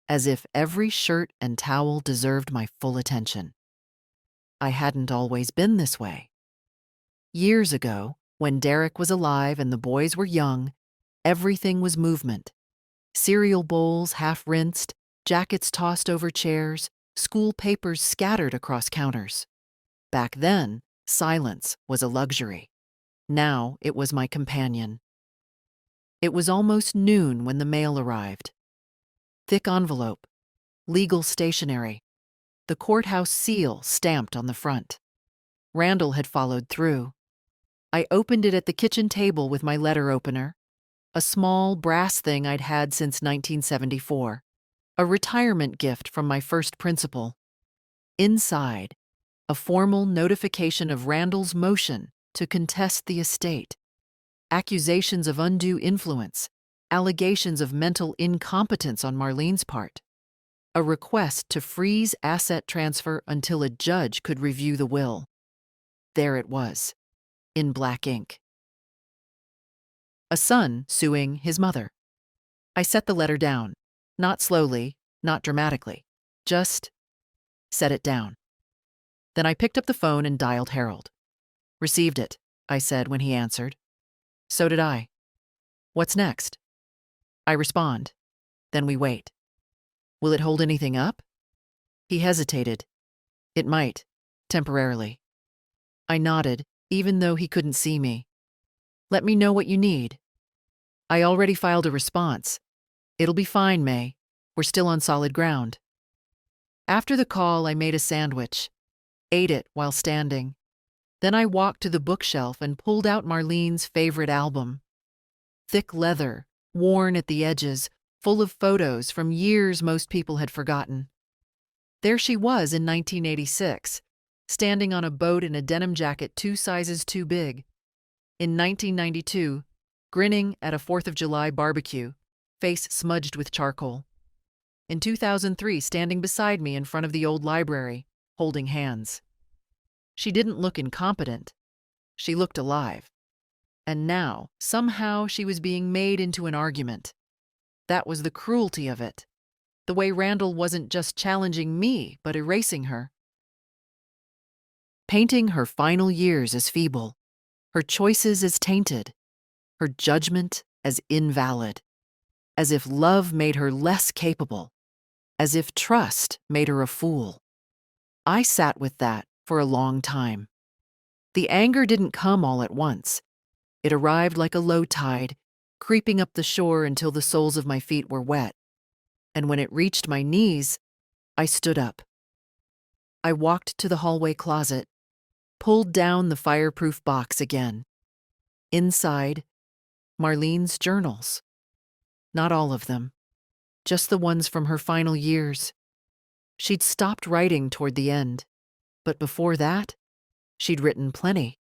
as if every shirt and towel deserved my full attention. I hadn't always been this way. Years ago, when Derek was alive and the boys were young, everything was movement. Cereal bowls half-rinsed, jackets tossed over chairs, school papers scattered across counters. Back then, silence was a luxury. Now it was my companion. It was almost noon when the mail arrived. Thick envelope, legal stationery, the courthouse seal stamped on the front. Randall had followed through. I opened it at the kitchen table with my letter opener, a small brass thing I'd had since 1974, a retirement gift from my first principal. Inside, a formal notification of Randall's motion to contest the estate, accusations of undue influence, allegations of mental incompetence on Marlene's part, a request to freeze asset transfer until a judge could review the will. There it was, in black ink. A son suing his mother. I set the letter down, not slowly, not dramatically, just set it down. Then I picked up the phone and dialed Harold. Received it, I said when he answered. So did I. What's next? I respond. Then we wait. Will it hold anything up? He hesitated. It might, temporarily. I nodded, even though he couldn't see me. Let me know what you need. I already filed a response. It'll be fine, May. We're still on solid ground. After the call, I made a sandwich, ate it while standing. Then I walked to the bookshelf and pulled out Marlene's favorite album. Thick leather, worn at the edges, full of photos from years most people had forgotten. There she was in 1986, standing on a boat in a denim jacket 2 sizes too big. In 1992, grinning at a 4th of July barbecue, face smudged with charcoal. In 2003, standing beside me in front of the old library, holding hands. She didn't look incompetent. She looked alive. And now, somehow, she was being made into an argument. That was the cruelty of it. The way Randall wasn't just challenging me, but erasing her. Painting her final years as feeble, her choices as tainted, her judgment as invalid, as if love made her less capable, as if trust made her a fool. I sat with that for a long time. The anger didn't come all at once. It arrived like a low tide, creeping up the shore until the soles of my feet were wet. And when it reached my knees, I stood up. I walked to the hallway closet, pulled down the fireproof box again. Inside, Marlene's journals. Not all of them, just the ones from her final years. She'd stopped writing toward the end, but before that, she'd written plenty.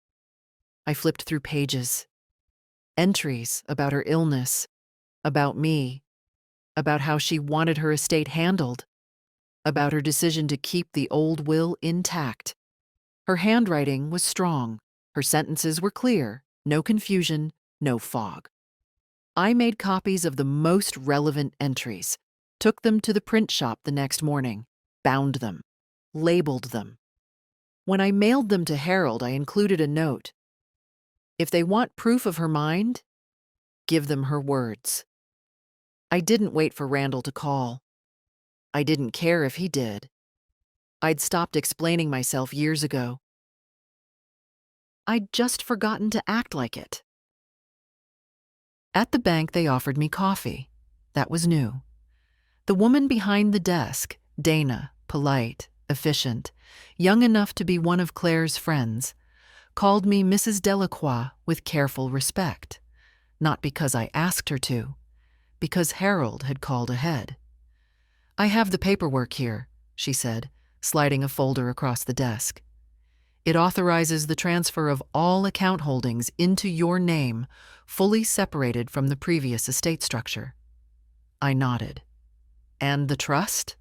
I flipped through pages. Entries about her illness, about me, about how she wanted her estate handled, about her decision to keep the old will intact. Her handwriting was strong. Her sentences were clear. No confusion, no fog. I made copies of the most relevant entries, took them to the print shop the next morning, bound them, labeled them. When I mailed them to Harold, I included a note. If they want proof of her mind, give them her words. I didn't wait for Randall to call. I didn't care if he did. I'd stopped explaining myself years ago. I'd just forgotten to act like it. At the bank, they offered me coffee. That was new. The woman behind the desk, Dana, polite, efficient, young enough to be one of Claire's friends, called me Mrs. Delacroix with careful respect. Not because I asked her to, because Harold had called ahead. "I have the paperwork here," she said, sliding a folder across the desk. "It authorizes the transfer of all account holdings into your name, fully separated from the previous estate structure." I nodded. "And the trust?"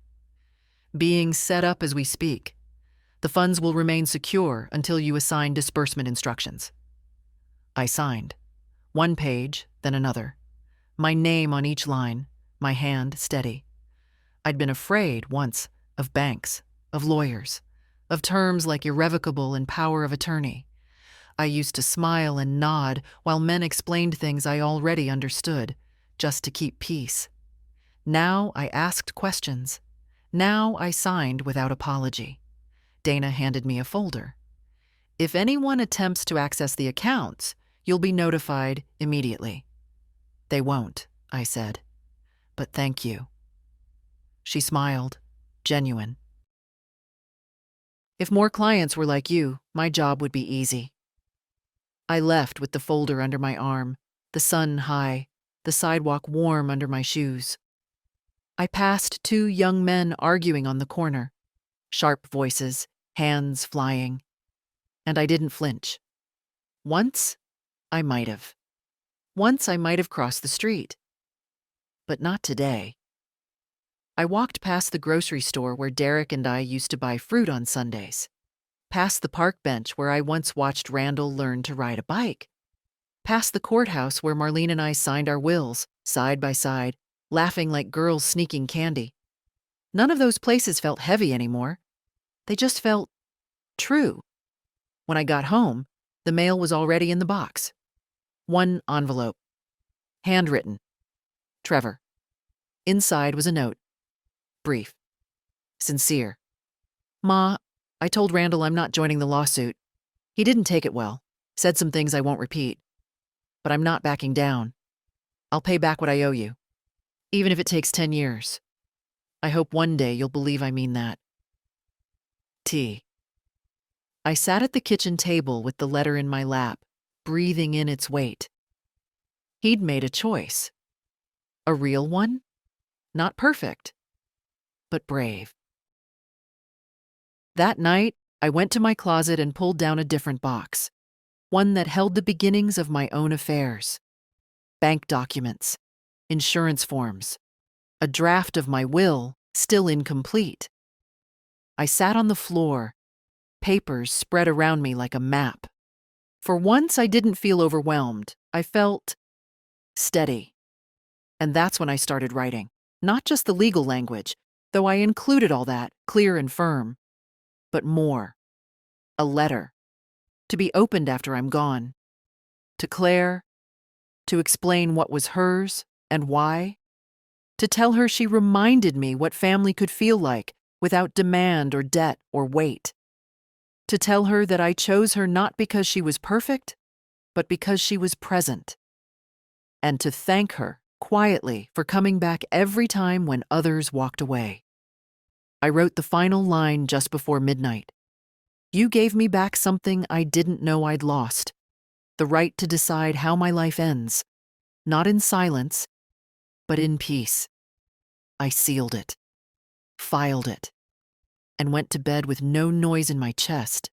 "Being set up as we speak. The funds will remain secure until you assign disbursement instructions." I signed. One page, then another. My name on each line, my hand steady. I'd been afraid once of banks, of lawyers, of terms like irrevocable and power of attorney. I used to smile and nod while men explained things I already understood, just to keep peace. Now I asked questions. Now I signed without apology. Dana handed me a folder. "If anyone attempts to access the accounts, you'll be notified immediately." "They won't," I said. "But thank you." She smiled, genuine. "If more clients were like you, my job would be easy." I left with the folder under my arm, the sun high, the sidewalk warm under my shoes. I passed two young men arguing on the corner, sharp voices, hands flying, and I didn't flinch. Once, I might have. Once I might have crossed the street. But not today. I walked past the grocery store where Derek and I used to buy fruit on Sundays, past the park bench where I once watched Randall learn to ride a bike, past the courthouse where Marlene and I signed our wills, side by side, laughing like girls sneaking candy. None of those places felt heavy anymore. They just felt true. When I got home, the mail was already in the box. One envelope. Handwritten. Trevor. Inside was a note. Brief. Sincere. "Ma, I told Randall I'm not joining the lawsuit. He didn't take it well. Said some things I won't repeat. But I'm not backing down. I'll pay back what I owe you. Even if it takes 10 years. I hope one day you'll believe I mean that." Tea. I sat at the kitchen table with the letter in my lap, breathing in its weight. He'd made a choice. A real one? Not perfect, but brave. That night, I went to my closet and pulled down a different box, one that held the beginnings of my own affairs. Bank documents, insurance forms, a draft of my will still incomplete. I sat on the floor, papers spread around me like a map. For once, I didn't feel overwhelmed. I felt steady. And that's when I started writing. Not just the legal language, though I included all that, clear and firm, but more. A letter. To be opened after I'm gone. To Claire. To explain what was hers and why. To tell her she reminded me what family could feel like without demand or debt or weight. To tell her that I chose her not because she was perfect, but because she was present. And to thank her, quietly, for coming back every time when others walked away. I wrote the final line just before midnight. You gave me back something I didn't know I'd lost. The right to decide how my life ends. Not in silence, but in peace. I sealed it, filed it, and went to bed with no noise in my chest,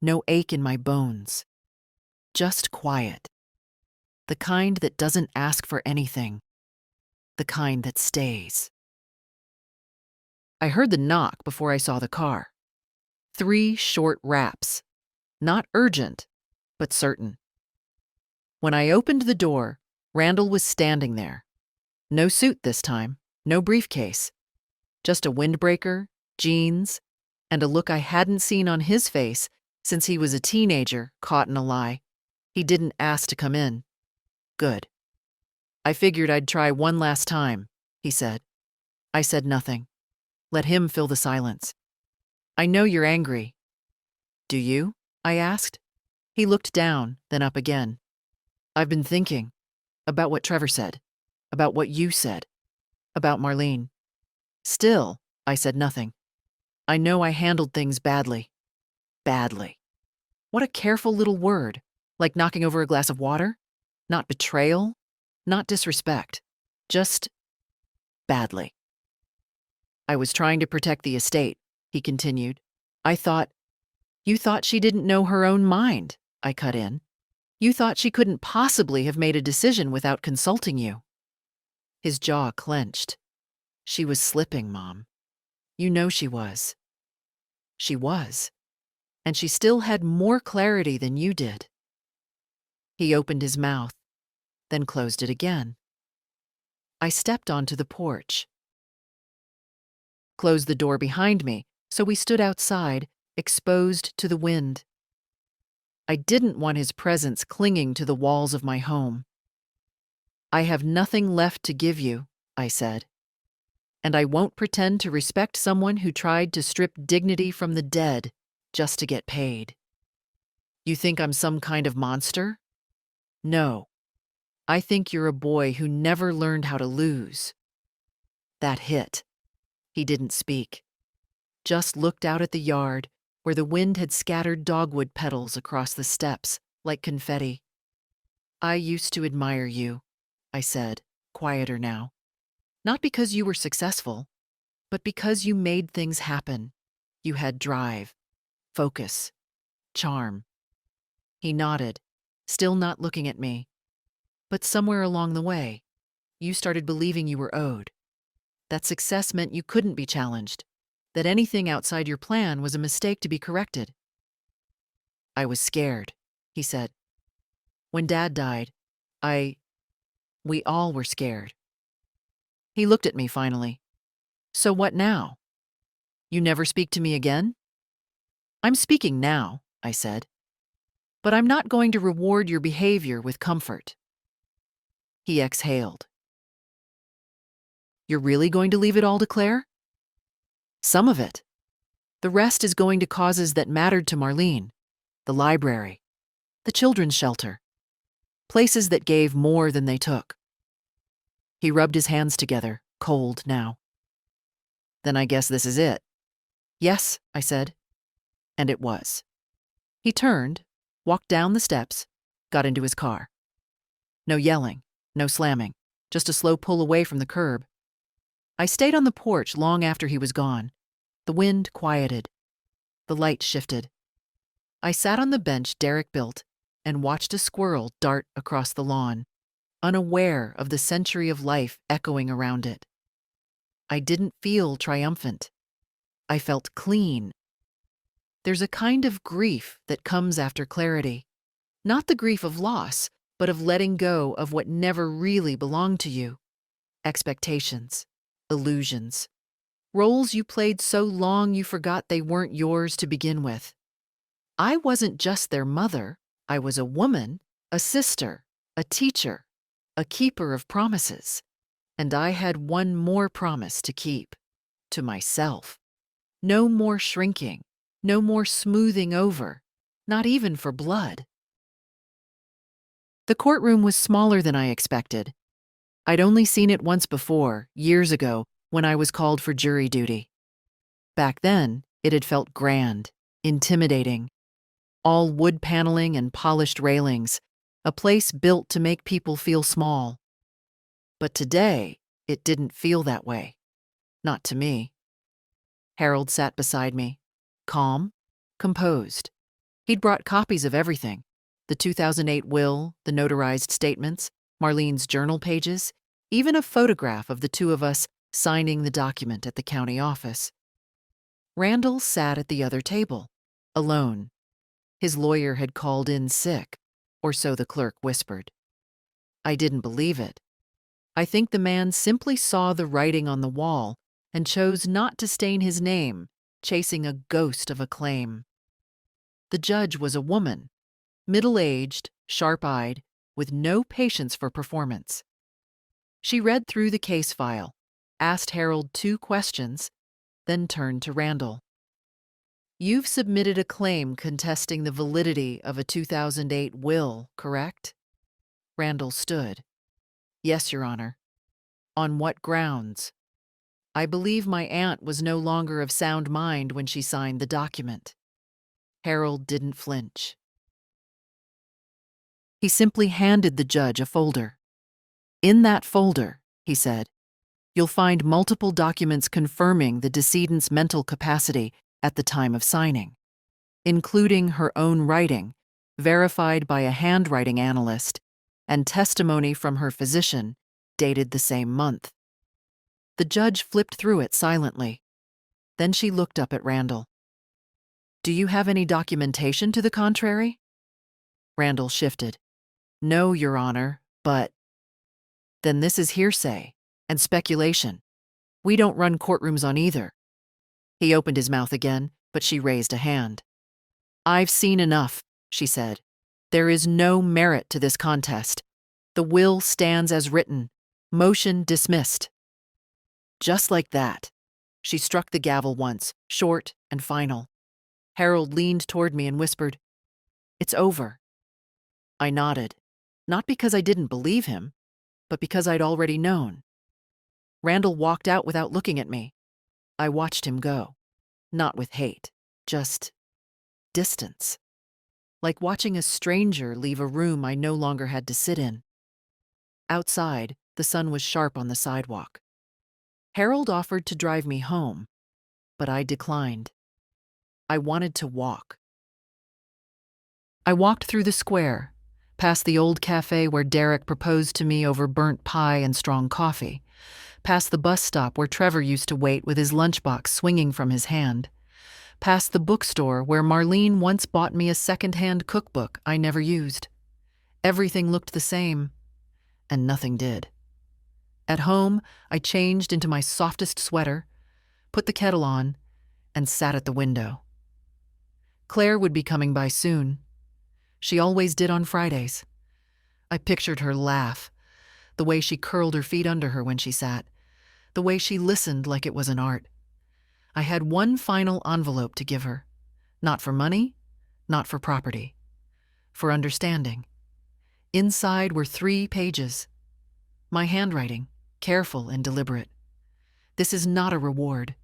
no ache in my bones. Just quiet. The kind that doesn't ask for anything. The kind that stays. I heard the knock before I saw the car. 3 short raps. Not urgent, but certain. When I opened the door, Randall was standing there. No suit this time, no briefcase. Just a windbreaker, jeans, and a look I hadn't seen on his face since he was a teenager caught in a lie. He didn't ask to come in. Good. I figured I'd try one last time, he said. I said nothing. Let him fill the silence. I know you're angry. Do you? I asked. He looked down, then up again. I've been thinking about what Trevor said, about what you said, about Marlene. Still, I said nothing. I know I handled things badly. Badly. What a careful little word, like knocking over a glass of water. Not betrayal, not disrespect, just badly. I was trying to protect the estate, he continued. You thought she didn't know her own mind, I cut in. You thought she couldn't possibly have made a decision without consulting you. His jaw clenched. She was slipping, Mom. You know she was. She was. And she still had more clarity than you did. He opened his mouth, then closed it again. I stepped onto the porch. Closed the door behind me, so we stood outside, exposed to the wind. I didn't want his presence clinging to the walls of my home. I have nothing left to give you, I said. And I won't pretend to respect someone who tried to strip dignity from the dead just to get paid. You think I'm some kind of monster? No. I think you're a boy who never learned how to lose. That hit. He didn't speak. Just looked out at the yard, where the wind had scattered dogwood petals across the steps like confetti. I used to admire you, I said, quieter now. Not because you were successful, but because you made things happen. You had drive, focus, charm. He nodded, still not looking at me. But somewhere along the way, you started believing you were owed. That success meant you couldn't be challenged, that anything outside your plan was a mistake to be corrected. I was scared, he said. When Dad died, we all were scared. He looked at me finally. So what now? You never speak to me again? I'm speaking now, I said. But I'm not going to reward your behavior with comfort. He exhaled. You're really going to leave it all to Claire? Some of it. The rest is going to causes that mattered to Marlene. The library. The children's shelter. Places that gave more than they took. He rubbed his hands together, cold now. Then I guess this is it. Yes, I said. And it was. He turned, walked down the steps, got into his car. No yelling, no slamming, just a slow pull away from the curb. I stayed on the porch long after he was gone. The wind quieted. The light shifted. I sat on the bench Derek built and watched a squirrel dart across the lawn, unaware of the century of life echoing around it. I didn't feel triumphant. I felt clean. There's a kind of grief that comes after clarity. Not the grief of loss, but of letting go of what never really belonged to you. Expectations, illusions, roles you played so long you forgot they weren't yours to begin with. I wasn't just their mother. I was a woman, a sister, a teacher, a keeper of promises. And I had one more promise to keep. To myself. No more shrinking. No more smoothing over, not even for blood. The courtroom was smaller than I expected. I'd only seen it once before, years ago, when I was called for jury duty. Back then, it had felt grand, intimidating. All wood paneling and polished railings, a place built to make people feel small. But today, it didn't feel that way. Not to me. Harold sat beside me, calm, composed. He'd brought copies of everything: the 2008 will, the notarized statements, Marlene's journal pages, even a photograph of the two of us signing the document at the county office. Randall sat at the other table, alone. His lawyer had called in sick, or so the clerk whispered. I didn't believe it. I think the man simply saw the writing on the wall and chose not to stain his name, chasing a ghost of a claim. The judge was a woman, middle-aged, sharp-eyed, with no patience for performance. She read through the case file, asked Harold 2 questions, then turned to Randall. You've submitted a claim contesting the validity of a 2008 will, correct? Randall stood. Yes, Your Honor. On what grounds? I believe my aunt was no longer of sound mind when she signed the document. Harold didn't flinch. He simply handed the judge a folder. In that folder, he said, you'll find multiple documents confirming the decedent's mental capacity at the time of signing, including her own writing, verified by a handwriting analyst, and testimony from her physician, dated the same month. The judge flipped through it silently. Then she looked up at Randall. Do you have any documentation to the contrary? Randall shifted. No, Your Honor, but... Then this is hearsay and speculation. We don't run courtrooms on either. He opened his mouth again, but she raised a hand. I've seen enough, she said. There is no merit to this contest. The will stands as written. Motion dismissed. Just like that. She struck the gavel once, short and final. Harold leaned toward me and whispered, It's over. I nodded, not because I didn't believe him, but because I'd already known. Randall walked out without looking at me. I watched him go, not with hate, just distance. Like watching a stranger leave a room I no longer had to sit in. Outside, the sun was sharp on the sidewalk. Harold offered to drive me home, but I declined. I wanted to walk. I walked through the square, past the old cafe where Derek proposed to me over burnt pie and strong coffee, past the bus stop where Trevor used to wait with his lunchbox swinging from his hand, past the bookstore where Marlene once bought me a second-hand cookbook I never used. Everything looked the same, and nothing did. At home, I changed into my softest sweater, put the kettle on, and sat at the window. Claire would be coming by soon. She always did on Fridays. I pictured her laugh, the way she curled her feet under her when she sat, the way she listened like it was an art. I had one final envelope to give her. Not for money, not for property. For understanding. Inside were 3 pages. My handwriting, careful and deliberate. This is not a reward.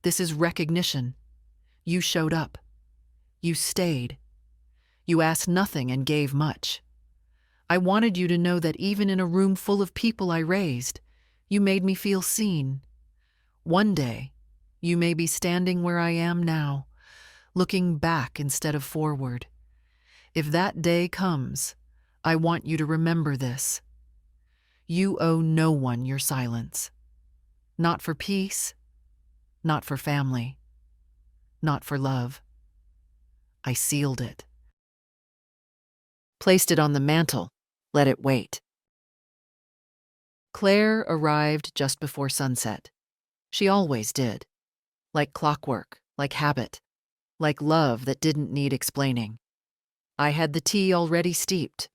This is recognition. You showed up. You stayed. You asked nothing and gave much. I wanted you to know that even in a room full of people I raised, you made me feel seen. One day, you may be standing where I am now, looking back instead of forward. If that day comes, I want you to remember this. You owe no one your silence. Not for peace, not for family, not for love. I sealed it. Placed it on the mantel, let it wait. Claire arrived just before sunset. She always did. Like clockwork, like habit, like love that didn't need explaining. I had the tea already steeped.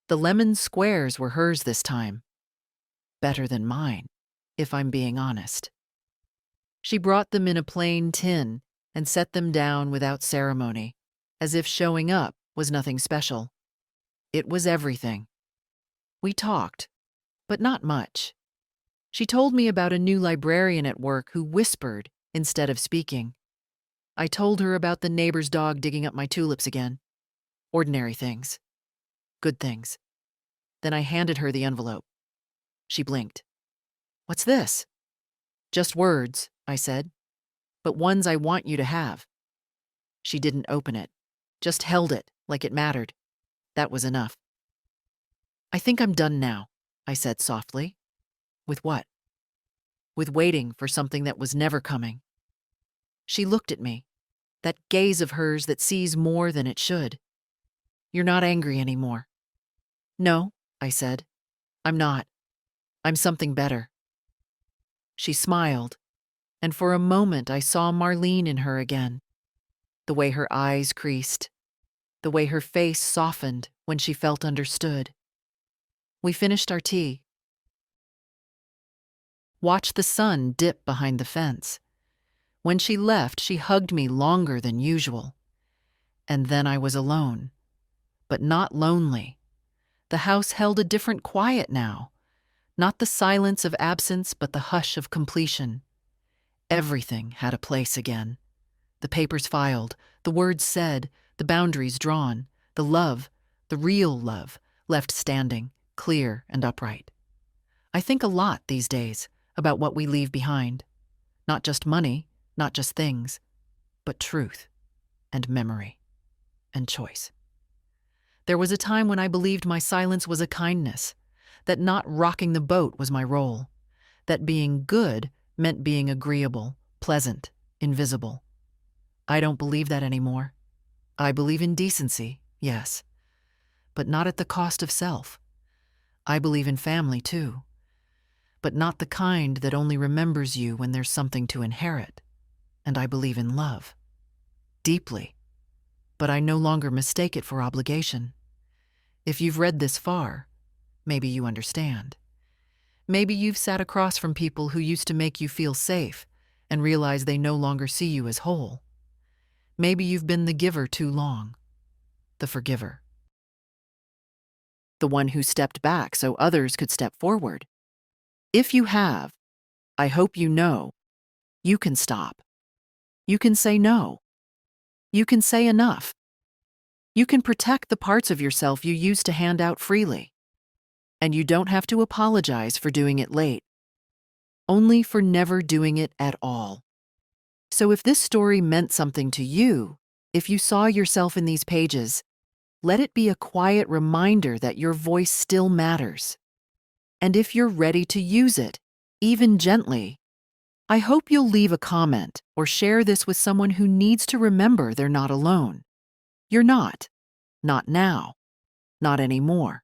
The lemon squares were hers this time. Better than mine, if I'm being honest. She brought them in a plain tin, and set them down without ceremony, as if showing up was nothing special. It was everything. We talked, but not much. She told me about a new librarian at work who whispered instead of speaking. I told her about the neighbor's dog digging up my tulips again. Ordinary things. Good things. Then I handed her the envelope. She blinked. "What's this?" "Just words," I said, "but ones I want you to have." She didn't open it, just held it like it mattered. That was enough. "I think I'm done now," I said softly. "With what?" "With waiting for something that was never coming." She looked at me, that gaze of hers that sees more than it should. "You're not angry anymore." "No," I said. "I'm not. I'm something better." She smiled, and for a moment I saw Marlene in her again. The way her eyes creased, the way her face softened when she felt understood. We finished our tea. Watched the sun dip behind the fence. When she left, she hugged me longer than usual. And then I was alone. But not lonely. The house held a different quiet now. Not the silence of absence, but the hush of completion. Everything had a place again. The papers filed, the words said, the boundaries drawn, the love, the real love, left standing, clear and upright. I think a lot these days about what we leave behind. Not just money, not just things, but truth and memory and choice. There was a time when I believed my silence was a kindness, that not rocking the boat was my role, that being good meant being agreeable, pleasant, invisible. I don't believe that anymore. I believe in decency, yes, but not at the cost of self. I believe in family, too, but not the kind that only remembers you when there's something to inherit. And I believe in love, deeply, but I no longer mistake it for obligation. If you've read this far, maybe you understand. Maybe you've sat across from people who used to make you feel safe and realize they no longer see you as whole. Maybe you've been the giver too long, the forgiver. The one who stepped back so others could step forward. If you have, I hope you know, you can stop. You can say no. You can say enough. You can protect the parts of yourself you used to hand out freely. And you don't have to apologize for doing it late, only for never doing it at all. So if this story meant something to you, if you saw yourself in these pages, let it be a quiet reminder that your voice still matters. And if you're ready to use it, even gently, I hope you'll leave a comment or share this with someone who needs to remember they're not alone. You're not. Not now. Not anymore.